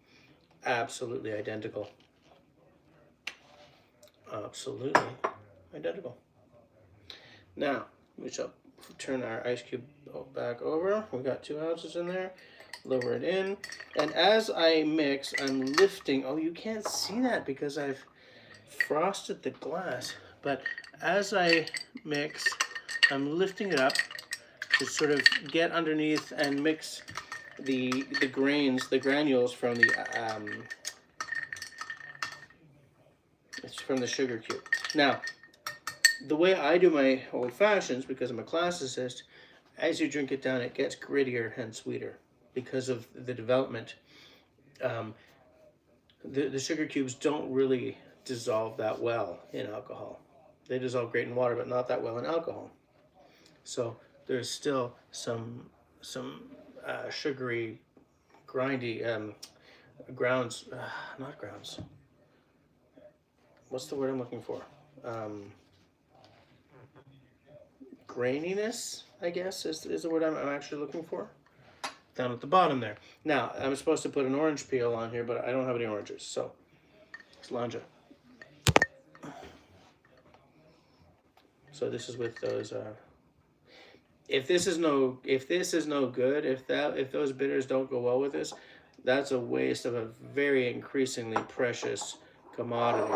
absolutely identical. Absolutely identical. Now, we shall turn our ice cube back over. We've got 2 ounces in there. Lower it in. And as I mix, I'm lifting. Oh, you can't see that because I've frosted the glass. But as I mix, I'm lifting it up to sort of get underneath and mix the grains, the granules from the sugar cube. Now, the way I do my old fashions, because I'm a classicist, as you drink it down, it gets grittier and sweeter because of the development. The sugar cubes don't really dissolve that well in alcohol. They dissolve great in water, but not that well in alcohol. So there's still some sugary, grindy grounds, not grounds. What's the word I'm looking for? Graininess, I guess, is the word I'm actually looking for. Down at the bottom there. Now, I'm supposed to put an orange peel on here, but I don't have any oranges, so it's Lanja. So this is with those. If this is no good, if those bitters don't go well with this, that's a waste of a very increasingly precious commodity.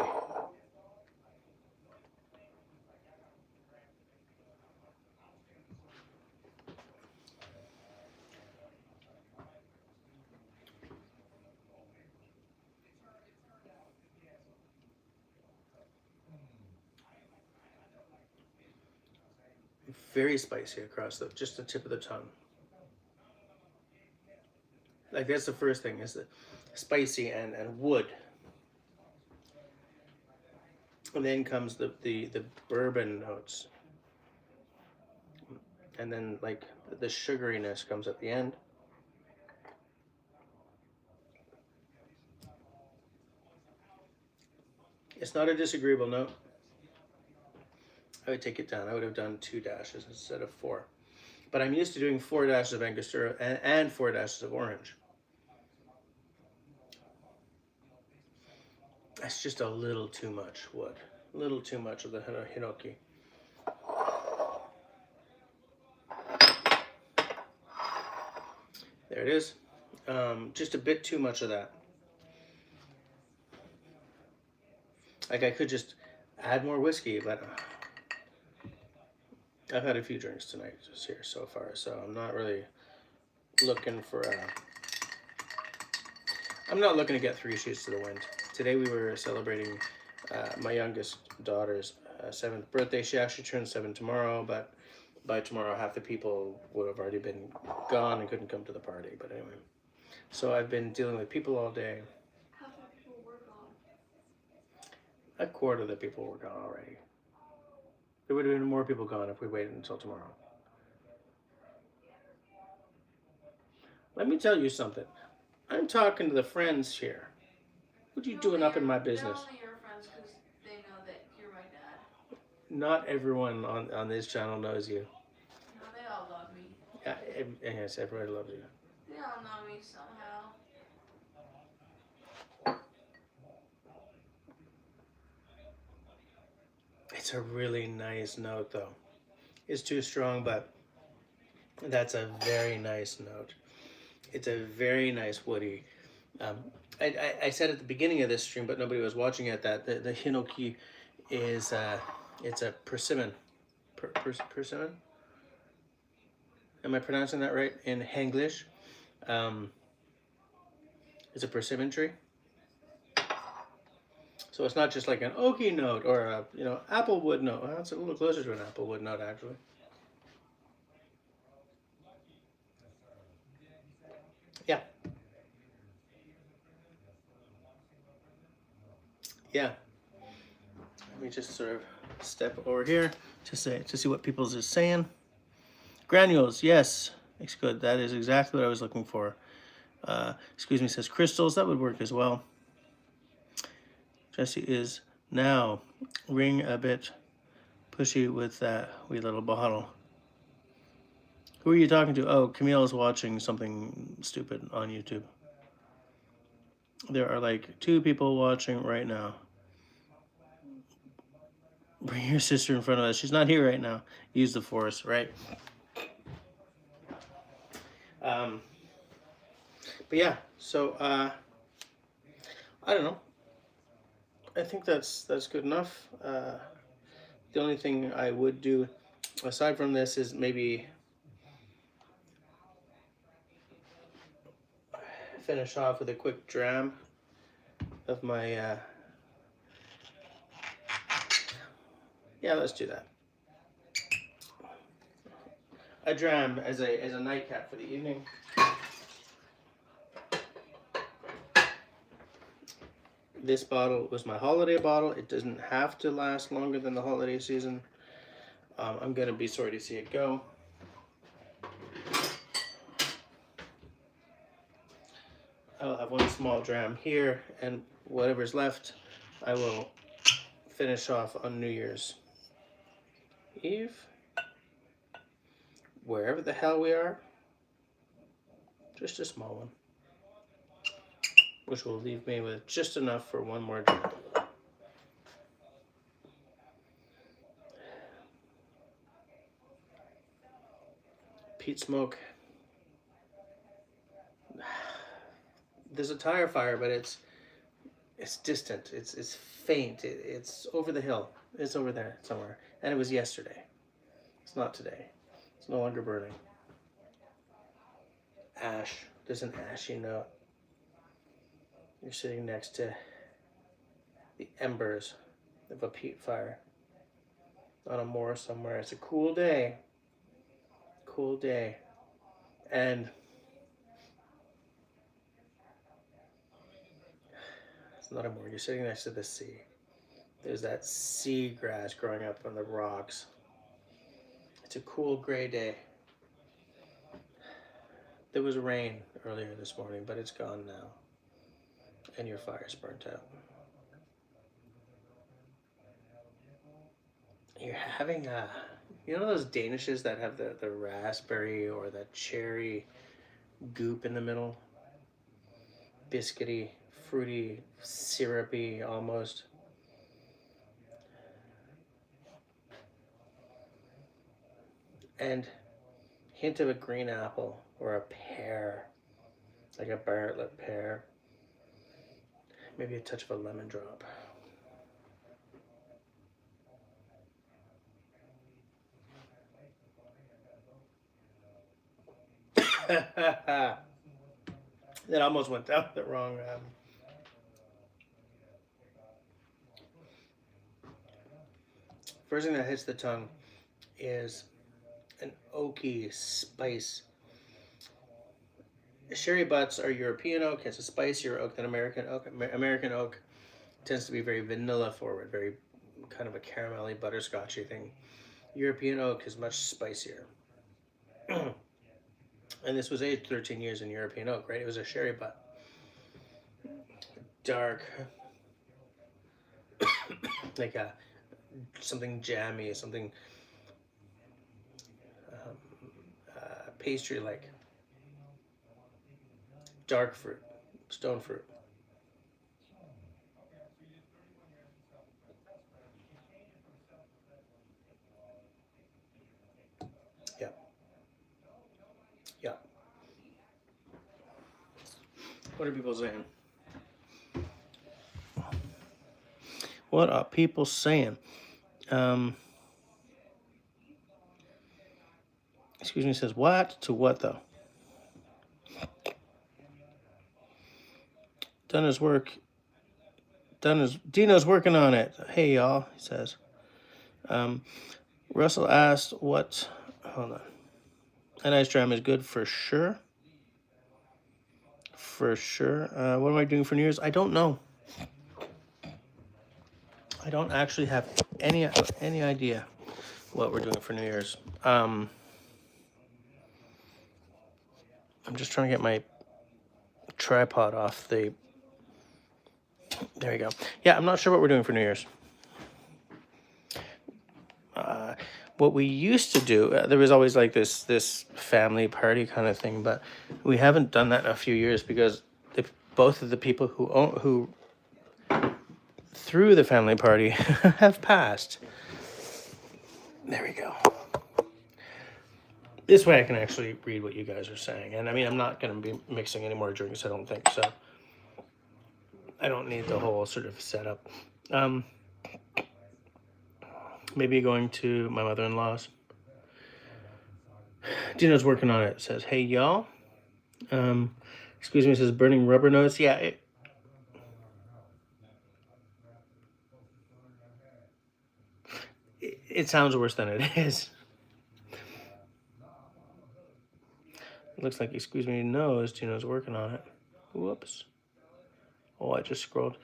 very spicy across just the tip of the tongue. Like that's the first thing, is the spicy and wood. And then comes the bourbon notes. And then like the sugariness comes at the end. It's not a disagreeable note. I would take it down. I would have done 2 dashes instead of 4. But I'm used to doing 4 dashes of Angostura and 4 dashes of orange. That's just a little too much wood. A little too much of the Hinoki. There it is. Just a bit too much of that. Like I could just add more whiskey, but I've had a few drinks tonight just here so far, so I'm not really looking for I'm not looking to get 3 sheets to the wind. Today we were celebrating my youngest daughter's 7th birthday. She actually turns 7 tomorrow, but by tomorrow half the people would have already been gone and couldn't come to the party. But anyway, so I've been dealing with people all day. Half the people were gone. A quarter of the people were gone already. There would have been more people gone if we waited until tomorrow. Let me tell you something. I'm talking to the friends here. What are you doing up in my business? They're only your friends because they know that you're my dad. Not everyone on this channel knows you. No, they all love me. Yeah, yes, everybody loves you. They all know me somehow. It's a really nice note, though. It's too strong, but that's a very nice note. It's a very nice woody. I said at the beginning of this stream, but nobody was watching it, that the Hinoki is it's a persimmon. Persimmon? Am I pronouncing that right in English? It's a persimmon tree. So it's not just like an oaky note or a applewood note. Well, it's a little closer to an applewood note actually. Yeah. Yeah. Let me just sort of step over here to see what people's is saying. Granules, yes. Looks good. That is exactly what I was looking for. Excuse me, says crystals. That would work as well. Jesse is now ring a bit pushy with that wee little bottle. Who are you talking to? Oh, Camille is watching something stupid on YouTube. There are like 2 people watching right now. Bring your sister in front of us. She's not here right now. Use the force, right? But yeah, so I don't know. I think that's good enough. The only thing I would do aside from this is maybe finish off with a quick dram of my yeah, let's do that. A dram as a nightcap for the evening. This bottle was my holiday bottle. It doesn't have to last longer than the holiday season. I'm gonna be sorry to see it go. I'll have 1 small dram here, and whatever's left, I will finish off on New Year's Eve, wherever the hell we are. Just a small one, which will leave me with just enough for 1 more drink. Peat smoke. There's a tire fire, but it's distant. It's faint. It's over the hill. It's over there somewhere. And it was yesterday. It's not today. It's no longer burning. Ash. There's an ashy note. You're sitting next to the embers of a peat fire. on a moor somewhere. It's a cool day. Cool day. And it's not a moor. You're sitting next to the sea. There's that sea grass growing up on the rocks. It's a cool gray day. There was rain earlier this morning, but it's gone now. And your fire's burnt out. You're having those danishes that have the raspberry or the cherry goop in the middle? Biscuity, fruity, syrupy almost. And hint of a green apple or a pear, like a Bartlett pear. Maybe a touch of a lemon drop. That almost went down the wrong. First thing that hits the tongue is an oaky spice. Sherry butts are European oak. It's a spicier oak than American oak. American oak tends to be very vanilla forward, very kind of a caramelly, butterscotchy thing. European oak is much spicier. And this was aged 13 years in European oak, right? It was a sherry butt. Dark, like something jammy, something pastry-like. Dark fruit, stone fruit. Yeah. Yeah. What are people saying? What are people saying? Excuse me, says what to what though? Done his work. Dino's working on it. Hey y'all, he says. Russell asked what. Hold on. An ice dram is good for sure. For sure. What am I doing for New Year's? I don't know. I don't actually have any idea what we're doing for New Year's. I'm just trying to get my tripod off the. There you go. Yeah, I'm not sure what we're doing for New Year's. What we used to do, there was always like this family party kind of thing, but we haven't done that in a few years because both of the people who threw the family party have passed. There we go. This way I can actually read what you guys are saying. And I mean, I'm not going to be mixing any more drinks, I don't think. So I don't need the whole sort of setup. Maybe going to my mother-in-law's. Dino's working on it. Says, hey, y'all. Excuse me, says burning rubber nose. Yeah, it sounds worse than it is. It looks like, excuse me, nose. Dino's working on it. Whoops. Oh, I just scrolled.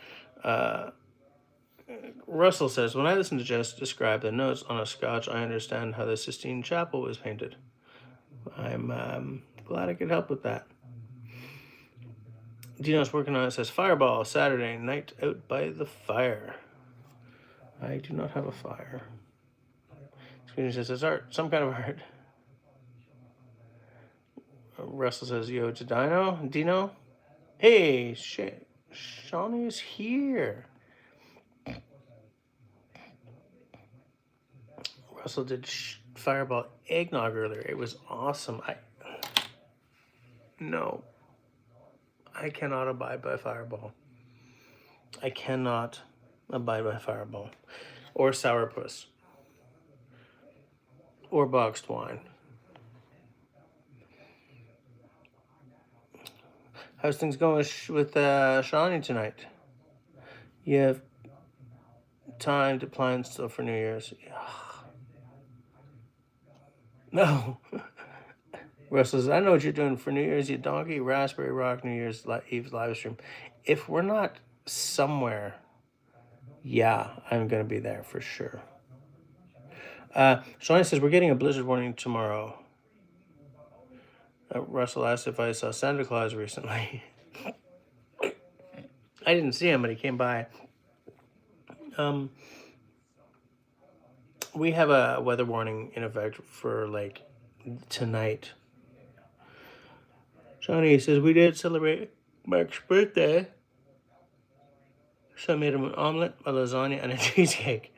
Russell says, when I listen to Jess describe the notes on a scotch, I understand how the Sistine Chapel was painted. I'm glad I could help with that. Dino's working on it. Says, Fireball, Saturday night out by the fire. I do not have a fire. Excuse me, says, it's art, some kind of art. Russell says, yo, to Dino. Hey, shit. Shawnee's here. Russell did Fireball eggnog earlier. It was awesome. No. I cannot abide by Fireball. I cannot abide by Fireball. Or Sourpuss. Or boxed wine. How's things going with Shawnee tonight? You have time to plan stuff for New Year's. Yeah. No. Russell says, I know what you're doing for New Year's, you donkey. Raspberry Rock New Year's Eve's live stream. If we're not somewhere, yeah, I'm going to be there for sure. Shawnee says, we're getting a blizzard warning tomorrow. Russell asked if I saw Santa Claus recently. I didn't see him, but he came by. We have a weather warning in effect for like tonight. Shawnee says, we did celebrate Mark's birthday. So I made him an omelet, a lasagna, and a cheesecake.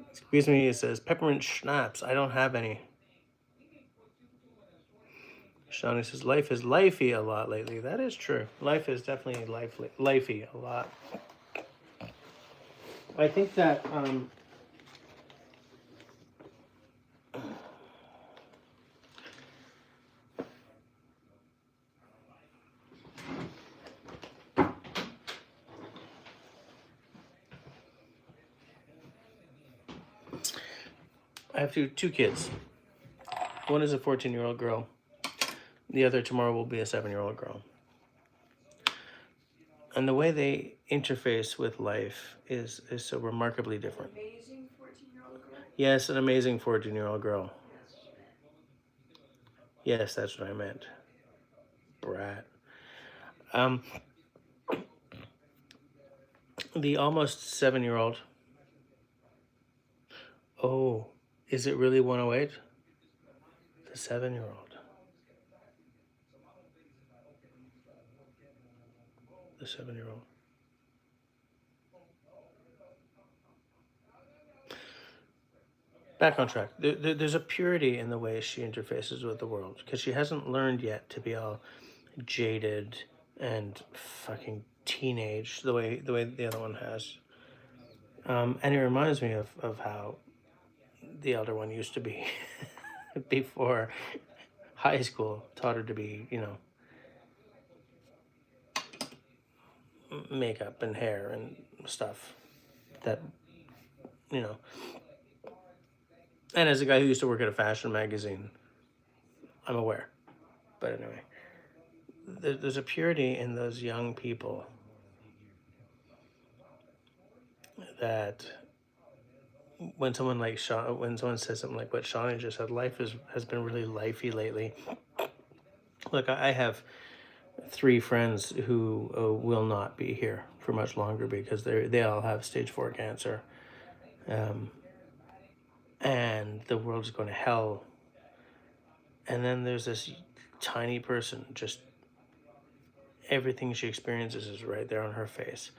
Excuse me, it says peppermint schnapps. I don't have any. Shawnee says life is lifey a lot lately. That is true. Life is definitely lifey a lot. I think that I have two kids. One is a 14-year-old girl. The other tomorrow will be a 7-year-old girl. And the way they interface with life is so remarkably different. Amazing 14-year-old girl. Yes, an amazing 14-year-old girl. Yes, that's what I meant. Brat. The almost 7-year-old. Oh, is it really 108? The 7-year-old. The 7-year-old. Back on track. There's a purity in the way she interfaces with the world because she hasn't learned yet to be all jaded and fucking teenage the way the other one has. And it reminds me of how the elder one used to be before high school taught her to be, makeup and hair and stuff that, and as a guy who used to work at a fashion magazine, I'm aware. But anyway, there's a purity in those young people that when someone says something like what Shawnee just said, life has been really lifey lately. Look, I have 3 friends who will not be here for much longer because they all have stage 4 cancer, and the world's going to hell. And then there's this tiny person, just everything she experiences is right there on her face,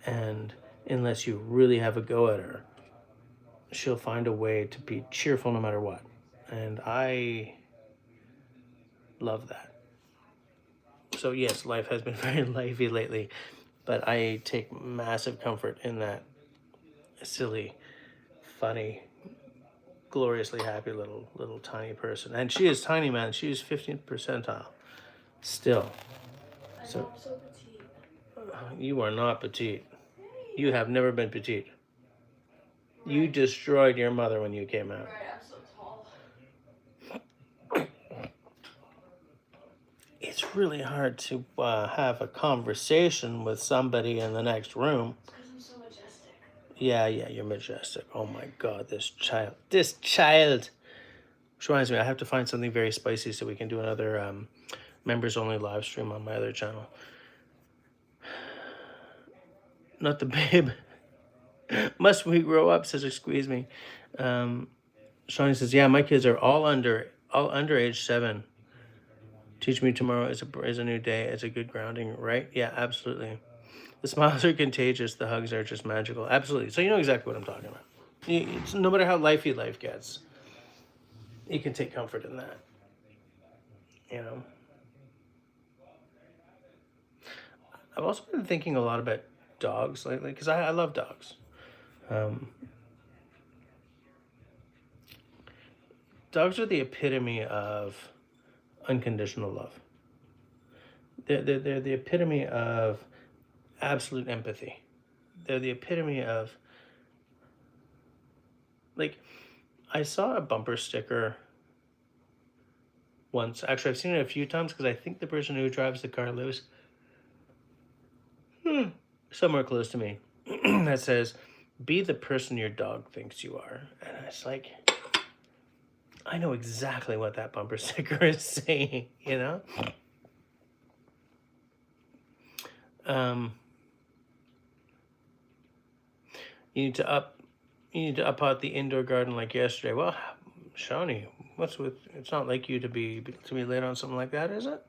and unless you really have a go at her, she'll find a way to be cheerful no matter what. And I love that. So yes, life has been very lively lately, but I take massive comfort in that silly, funny, gloriously happy little tiny person. And she is tiny, man. She is 15th percentile still. So I'm so petite. You are not petite. You have never been petite. Right. You destroyed your mother when you came out. Right, I'm so tall. It's really hard to have a conversation with somebody in the next room. It's because I'm so majestic. Yeah, you're majestic. Oh my God, this child. Which reminds me, I have to find something very spicy so we can do another members-only live stream on my other channel. Not the babe. Must we grow up, says Squeeze Me. Shawnee says, yeah, my kids are all under age 7. Teach me tomorrow is a new day. It's a good grounding, right? Yeah, absolutely. The smiles are contagious. The hugs are just magical. Absolutely. So you know exactly what I'm talking about. It's, no matter how lifey life gets, you can take comfort in that. I've also been thinking a lot about dogs lately because I love dogs. Dogs are the epitome of unconditional love. They're the epitome of absolute empathy. They're the epitome of, like, I saw a bumper sticker once. Actually, I've seen it a few times because I think the person who drives the car lives somewhere close to me. That says, "Be the person your dog thinks you are," and it's like, I know exactly what that bumper sticker is saying. You know. You need to up. You need to up out the indoor garden like yesterday. Well, Shawnee, what's with? It's not like you to be late on something like that, is it?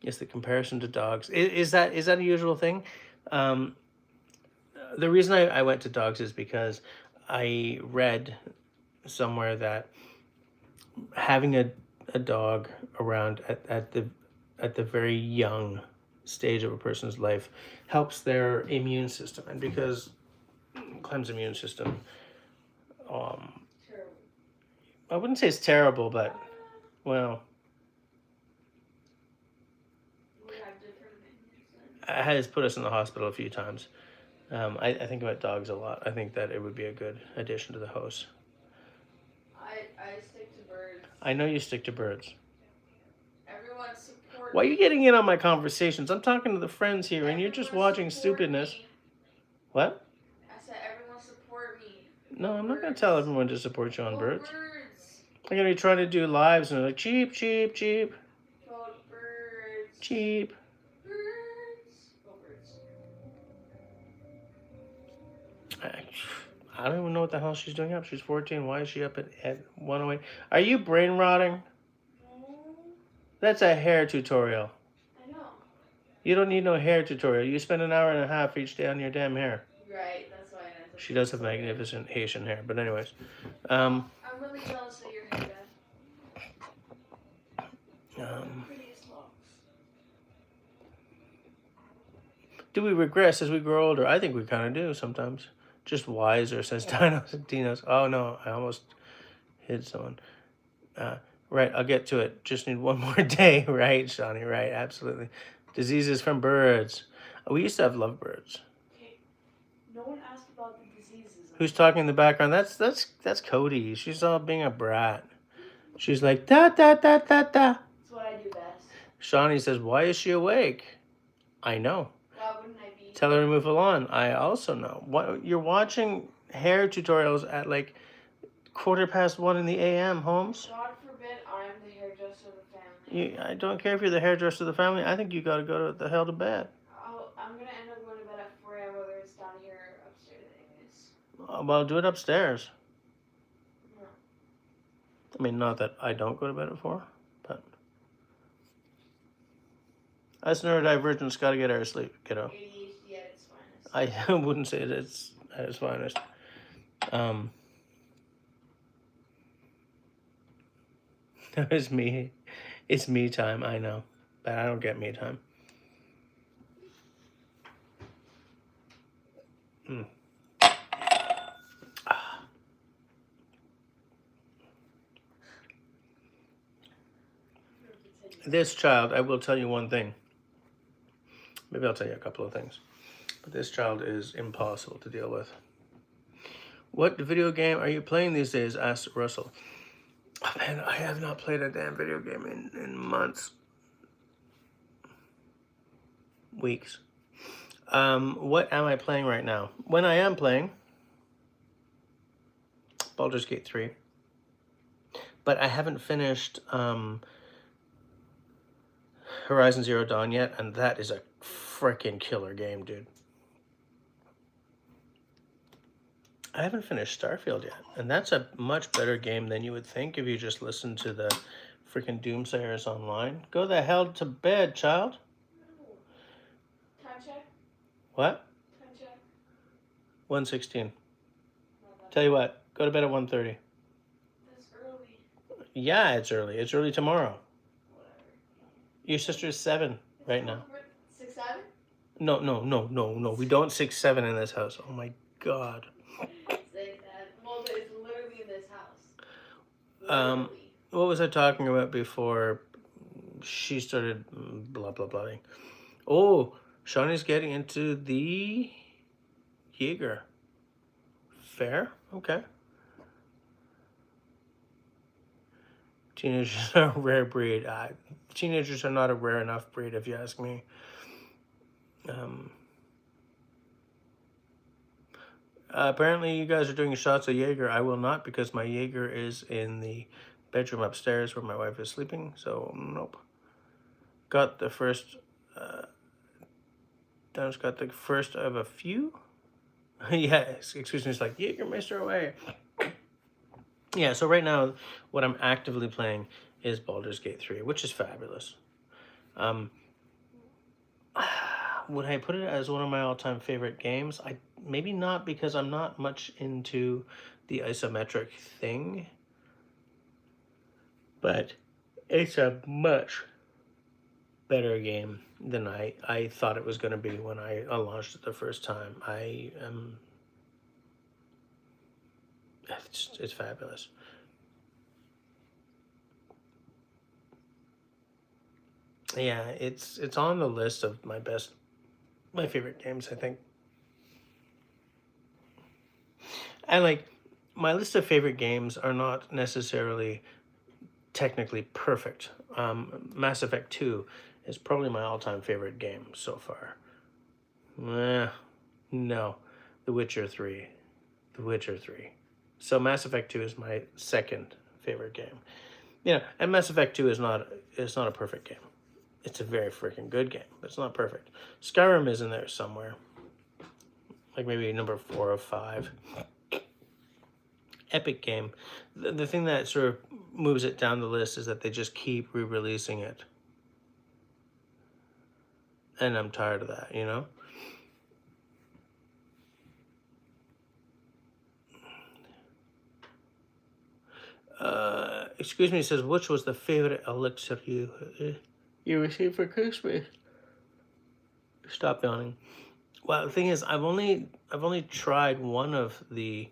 Yes, the comparison to dogs. Is that a usual thing? Um, the reason I went to dogs is because I read somewhere that having a dog around at the very young stage of a person's life helps their immune system, and because Clem's immune system, Terrible. I wouldn't say it's terrible, but well, We have different opinions then. it has put us in the hospital a few times. I think about dogs a lot. I think that it would be a good addition to the house. I stick to birds. I know you stick to birds. Everyone support Why are you me. getting in on my conversations? I'm talking to the friends here, and you're just Everyone watching support stupidness. me. What? I said everyone support me. No, I'm not going to Birds. tell everyone to support you on Vote birds. birds. I'm going to be trying to do lives, and they're like, cheap, cheap, cheap, Vote birds. cheap. Birds. Vote birds. I don't even know what the hell she's doing up. She's 14. Why is she up at 108? Are you brain rotting? No. That's a hair tutorial. I know. You don't need no hair tutorial. You spend an hour and a half each day on your damn hair. Right, that's why I know. She does have magnificent Haitian hair, but anyways. I'm really jealous of your hair, Dad. Prettiest locks. Do we regress as we grow older? I think we kind of do sometimes. Just wiser, says Dinos. Oh no, I almost hit someone. Right, I'll get to it. Just need one more day, right, Shawnee? Right, absolutely. Diseases from birds. We used to have lovebirds. Okay. No one asked about the diseases. Who's talking in the background? That's Cody. She's all being a brat. She's like da da da da da. That's what I do best. Shawnee says, "Why is she awake?" I know. Why wouldn't I be? Tell her to move along. I also know. What you're watching hair tutorials at like 1:15 in the a.m. Holmes. God forbid I'm the hairdresser of the family. I don't care if you're the hairdresser of the family. I think you got to go to the hell to bed. I'm gonna end up going to bed at 4 a.m. whether it's down here or upstairs anyways. Well, do it upstairs. No. I mean, not that I don't go to bed at 4, but us neurodivergents got to get our sleep, kiddo. ADHD at its finest. I wouldn't say it's at its finest. It's me. It's me time, I know. But I don't get me time. This child, I will tell you one thing. Maybe I'll tell you a couple of things. But this child is impossible to deal with. What video game are you playing these days? Asked Russell. Oh, man, I have not played a damn video game in months. Weeks. What am I playing right now? When I am playing Baldur's Gate 3. But I haven't finished Horizon Zero Dawn yet, and that is a freaking killer game, dude. I haven't finished Starfield yet, and that's a much better game than you would think if you just listened to the freaking Doomsayers online. Go the hell to bed, child. Time check? What? Time check? 1:16. Not that Tell you what, go to bed at 1:30. That's early. Yeah, it's early. It's early tomorrow. Whatever. Your sister's 7 right now. 6, 7? No. We don't 6, 7 in this house. Oh my God. Say that. Well, it's literally in this house. Um, Literally. What was I talking about before she started blah, blah, blah. Oh, Shawnee's getting into the Jaeger. Fair? Okay. Teenagers are a rare breed. Teenagers are not a rare enough breed, if you ask me. Apparently, you guys are doing shots of Jaeger. I will not, because my Jaeger is in the bedroom upstairs where my wife is sleeping. So, nope. Got the first... Don's got the first of a few. Yes, excuse me, it's like, Jägermeister away. Yeah, so right now, what I'm actively playing is Baldur's Gate 3, which is fabulous. Would I put it as one of my all-time favorite games? Maybe not, because I'm not much into the isometric thing. But it's a much better game than I thought it was going to be when I launched it the first time. It's fabulous. Yeah, it's on the list of my favorite games, I think. And like, my list of favorite games are not necessarily technically perfect. Mass Effect 2 is probably my all-time favorite game so far. No, The Witcher 3. The Witcher 3. So Mass Effect 2 is my second favorite game. Yeah, and Mass Effect 2 is not a perfect game. It's a very freaking good game, but it's not perfect. Skyrim is in there somewhere. Like maybe number 4 or 5. Epic game. The thing that sort of moves it down the list is that they just keep re-releasing it. And I'm tired of that, you know? Excuse me, it says, which was the favorite elixir you received for Christmas? Stop yawning. Well, the thing is, I've only tried one of the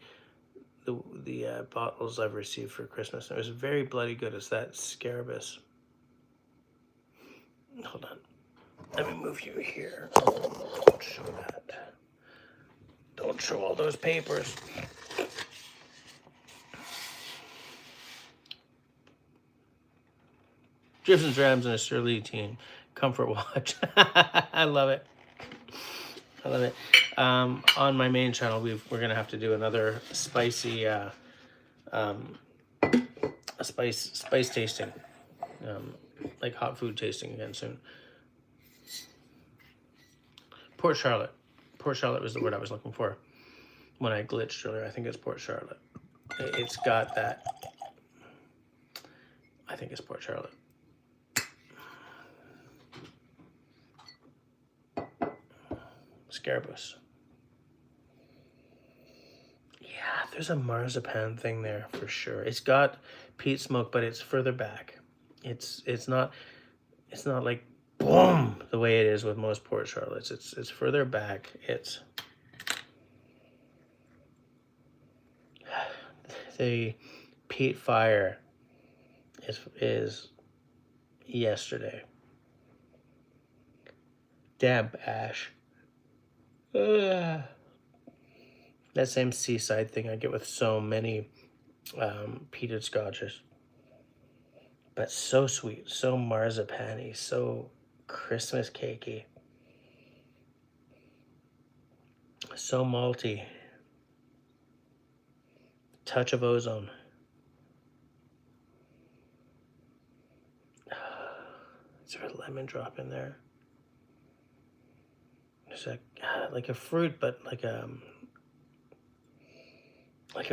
bottles I've received for Christmas. And it was very bloody good. It's that Scarabus. Hold on. Let me move you here. Don't show that. Don't show all those papers. Dribs and drabs and a surly teen. Comfort watch. I love it. I love it. On my main channel, we're gonna have to do another spicy, spice tasting, like hot food tasting again soon. Port Charlotte. Port Charlotte was the word I was looking for when I glitched earlier. I think it's Port Charlotte. It's got that. I think it's Port Charlotte. Scarabus. Yeah, there's a marzipan thing there for sure. It's got peat smoke, but it's further back. It's not like boom the way it is with most Port Charlottes. It's further back. It's the peat fire is yesterday. Damn ash. That same seaside thing I get with so many peated scotches. But so sweet, so marzipan-y, so Christmas cakey. So malty. Touch of ozone. Is there a lemon drop in there? It's like a fruit, but like a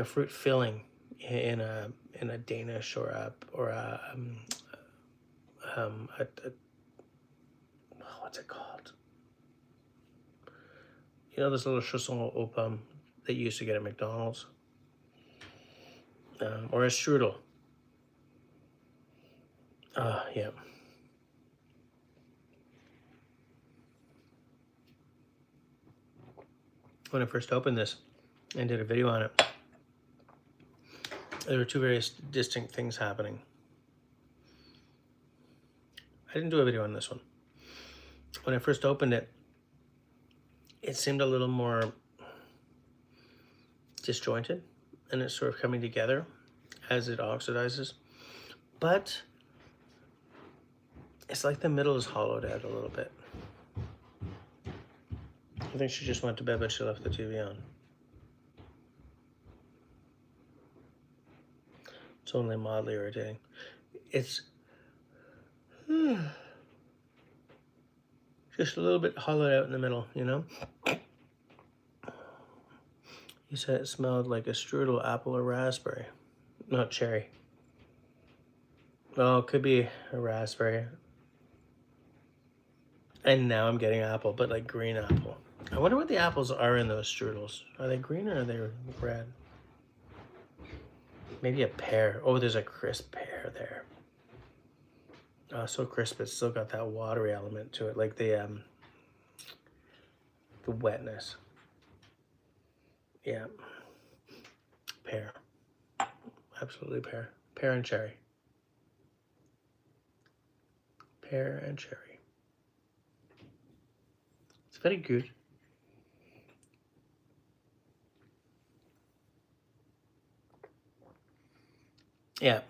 fruit filling in a Danish or a what's it called? You know, this little chausson aux pommes that you used to get at McDonald's, or a strudel. Yeah. When I first opened this and did a video on it, there were two very distinct things happening. I didn't do a video on this one. When I first opened it, it seemed a little more disjointed, and it's sort of coming together as it oxidizes. but it's like the middle is hollowed out a little bit. I think she just went to bed, but she left the TV on. It's only mildly irritating. It's just a little bit hollowed out in the middle, you know? You said it smelled like a strudel, apple, or raspberry. Not cherry. Oh, it could be a raspberry. And now I'm getting apple, but like green apple. I wonder what the apples are in those strudels. Are they green or are they red? Maybe a pear. Oh, there's a crisp pear there. Oh, so crisp. It's still got that watery element to it, like the wetness. Yeah. Pear. Absolutely pear. Pear and cherry. Pear and cherry. It's very good. Yeah.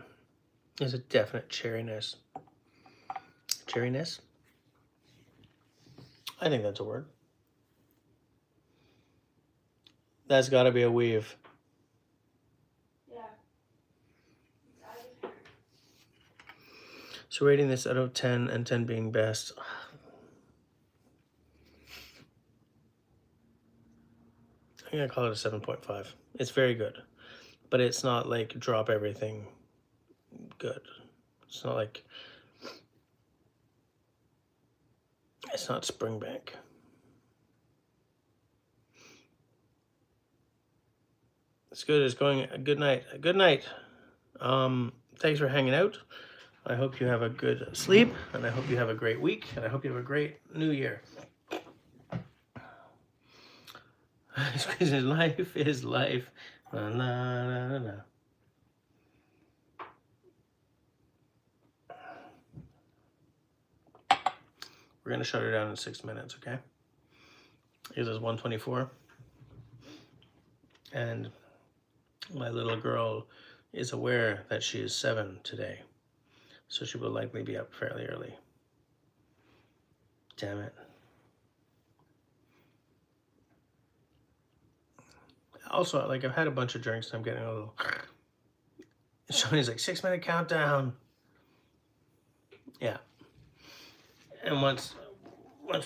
There's a definite cherryness. Cherryness? I think that's a word. That's got to be a weave. Yeah. So rating this out of 10 and 10 being best. I'm going to call it a 7.5. It's very good. But it's not like drop everything good. It's not like... It's not Springbank. It's good. It's going a good night. A good night. Thanks for hanging out. I hope you have a good sleep, and I hope you have a great week, and I hope you have a great new year. Life is life. La, la, la, la. We're going to shut her down in 6 minutes, okay? It is 1:24. And my little girl is aware that she is 7 today. So she will likely be up fairly early. Damn it. Also, like, I've had a bunch of drinks and I'm getting a little... Shawnee's like, 6-minute countdown. Yeah. And once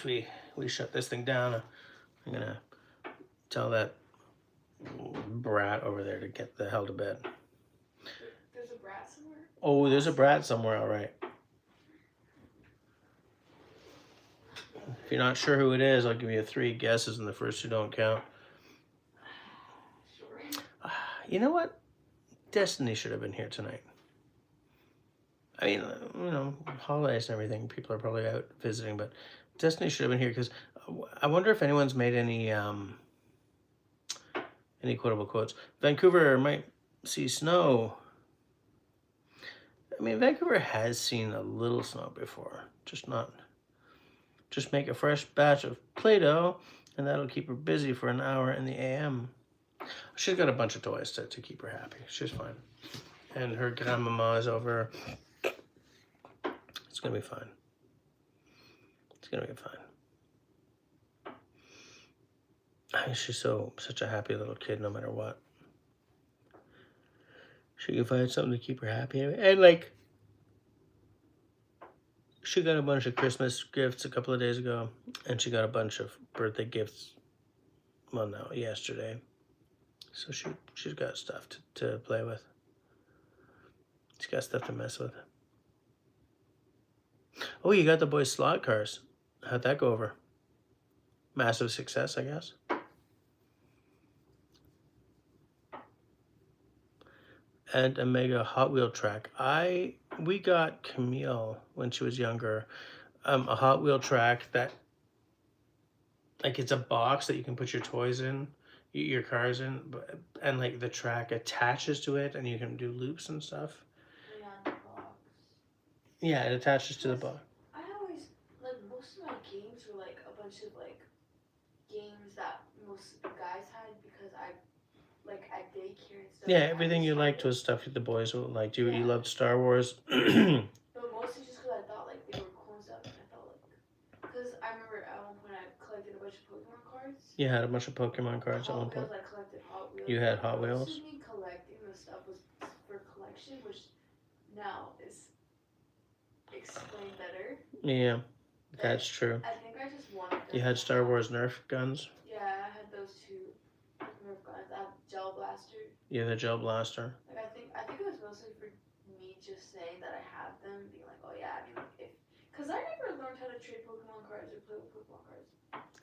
we shut this thing down, I'm gonna tell that brat over there to get the hell to bed. There's a brat somewhere? Oh, there's a brat somewhere, all right. If you're not sure who it is, I'll give you 3 guesses and the first 2 don't count. Sure. You know what? Destiny should have been here tonight. I mean, you know, holidays and everything, people are probably out visiting, but Destiny should have been here because I wonder if anyone's made any quotable quotes. Vancouver might see snow. I mean, Vancouver has seen a little snow before, just make a fresh batch of Play-Doh and that'll keep her busy for an hour in the AM. She's got a bunch of toys to keep her happy. She's fine. And her grandmama is over. It's gonna be fine. It's gonna be fine. I mean, she's such a happy little kid no matter what. She can find something to keep her happy. And like, she got a bunch of Christmas gifts a couple of days ago, and she got a bunch of birthday gifts, well, no, yesterday. So she's got stuff to play with. She's got stuff to mess with. Oh, you got the boys' slot cars. How'd that go over? Massive success, I guess. And a mega Hot Wheel track. We got Camille when she was younger, a Hot Wheel track that, like, it's a box that you can put your toys in, your cars in, and like the track attaches to it, and you can do loops and stuff. Yeah, the box. Yeah, it attaches to the box. I always, like, most of my games were like a bunch of like games that most guys had because I, like, at daycare carrying stuff. Yeah, I everything just you tried liked it. was stuff the boys liked. You Yeah. loved Star Wars. But mostly just because I thought like they were cool and stuff, and I thought like, because I remember at one point I collected a bunch of Pokemon cards. You had a bunch of Pokemon cards at one Hot point. Wheels, I collected Hot Wheels. You had Hot Most Wheels? of me collecting the stuff was for collection, which now is explained better. Yeah, that's true. I think I just wanted them. You had Star Wars Nerf guns. Yeah, I had those two Nerf guns. I have Gel Blaster. You had the Gel Blaster. Like I think it was mostly for me just saying that I have them, being like, oh yeah, I mean, like, if, because I never learned how to trade Pokemon cards or play with Pokemon cards.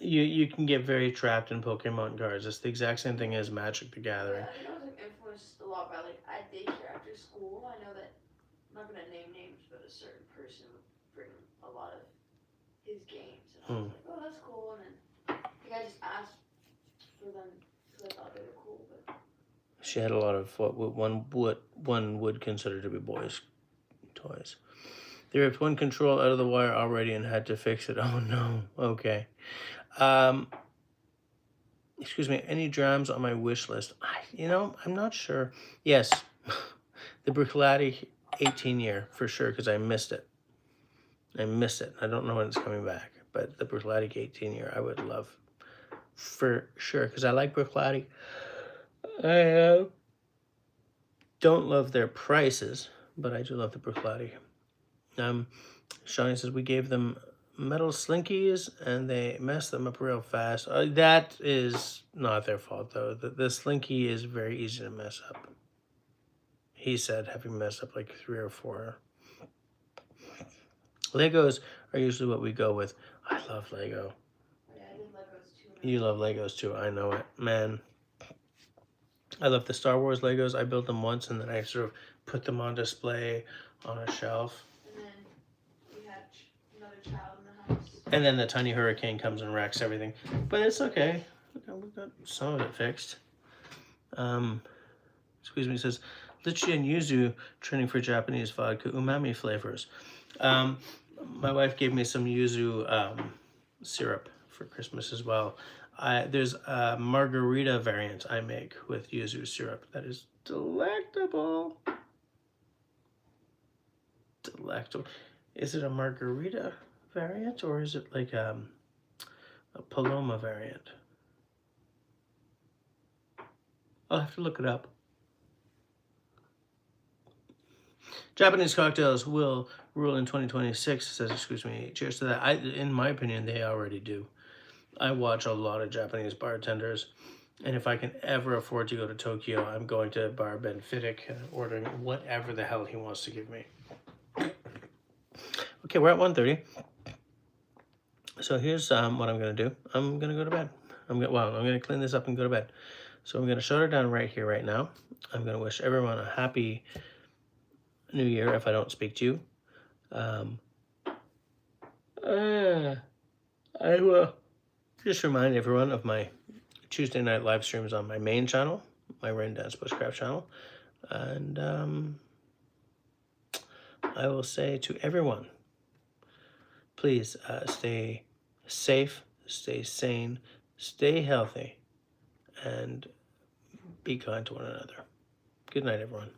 You can get very trapped in Pokemon cards. It's the exact same thing as Magic the Gathering. Yeah, I think I was like influenced a lot by like at daycare after school. I know that I'm not gonna name names, but a certain person would bring a lot of his games, and I was like, oh, that's cool. And then I think I just asked for them because I thought they were cool. But She had a lot of what one would consider to be boys' toys. They ripped one control out of the wire already and had to fix it. Oh no. Okay. Excuse me. Any drams on my wish list? I'm not sure. Yes, the Bricklati 18 year for sure because I missed it. I don't know when it's coming back, but the Bricklati 18 year I would love for sure because I like Bricklati. I don't love their prices, but I do love the Bricklati. Shawnee says we gave them metal slinkies and they messed them up real fast. That is not their fault though. The slinky is very easy to mess up. He said having messed up like 3 or 4. Legos are usually what we go with. I love Lego. yeah, I did Legos too. You love Legos too. I know it, man. I love the Star Wars Legos. I built them once and then I sort of put them on display on a shelf. And then we had another child in the house. And then the tiny hurricane comes and wrecks everything. But it's okay. We got some of it fixed. Excuse me, it says, lychee and yuzu training for Japanese vodka umami flavors. My wife gave me some yuzu syrup for Christmas as well. There's a margarita variant I make with yuzu syrup that is delectable. Delectable. Is it a margarita variant or is it like a Paloma variant? I'll have to look it up. Japanese cocktails will rule in 2026, says, excuse me, cheers to that. In my opinion, they already do. I watch a lot of Japanese bartenders, and if I can ever afford to go to Tokyo, I'm going to Bar Benfitic and ordering whatever the hell he wants to give me. Okay, we're at 1:30. So here's what I'm going to do. I'm going to go to bed. I'm going to clean this up and go to bed. So I'm going to shut her down right here, right now. I'm going to wish everyone a happy New Year if I don't speak to you. I will just remind everyone of my Tuesday night live streams on my main channel, my Rain Dance Bushcraft channel. And I will say to everyone, please stay safe, stay sane, stay healthy, and be kind to one another. Good night, everyone.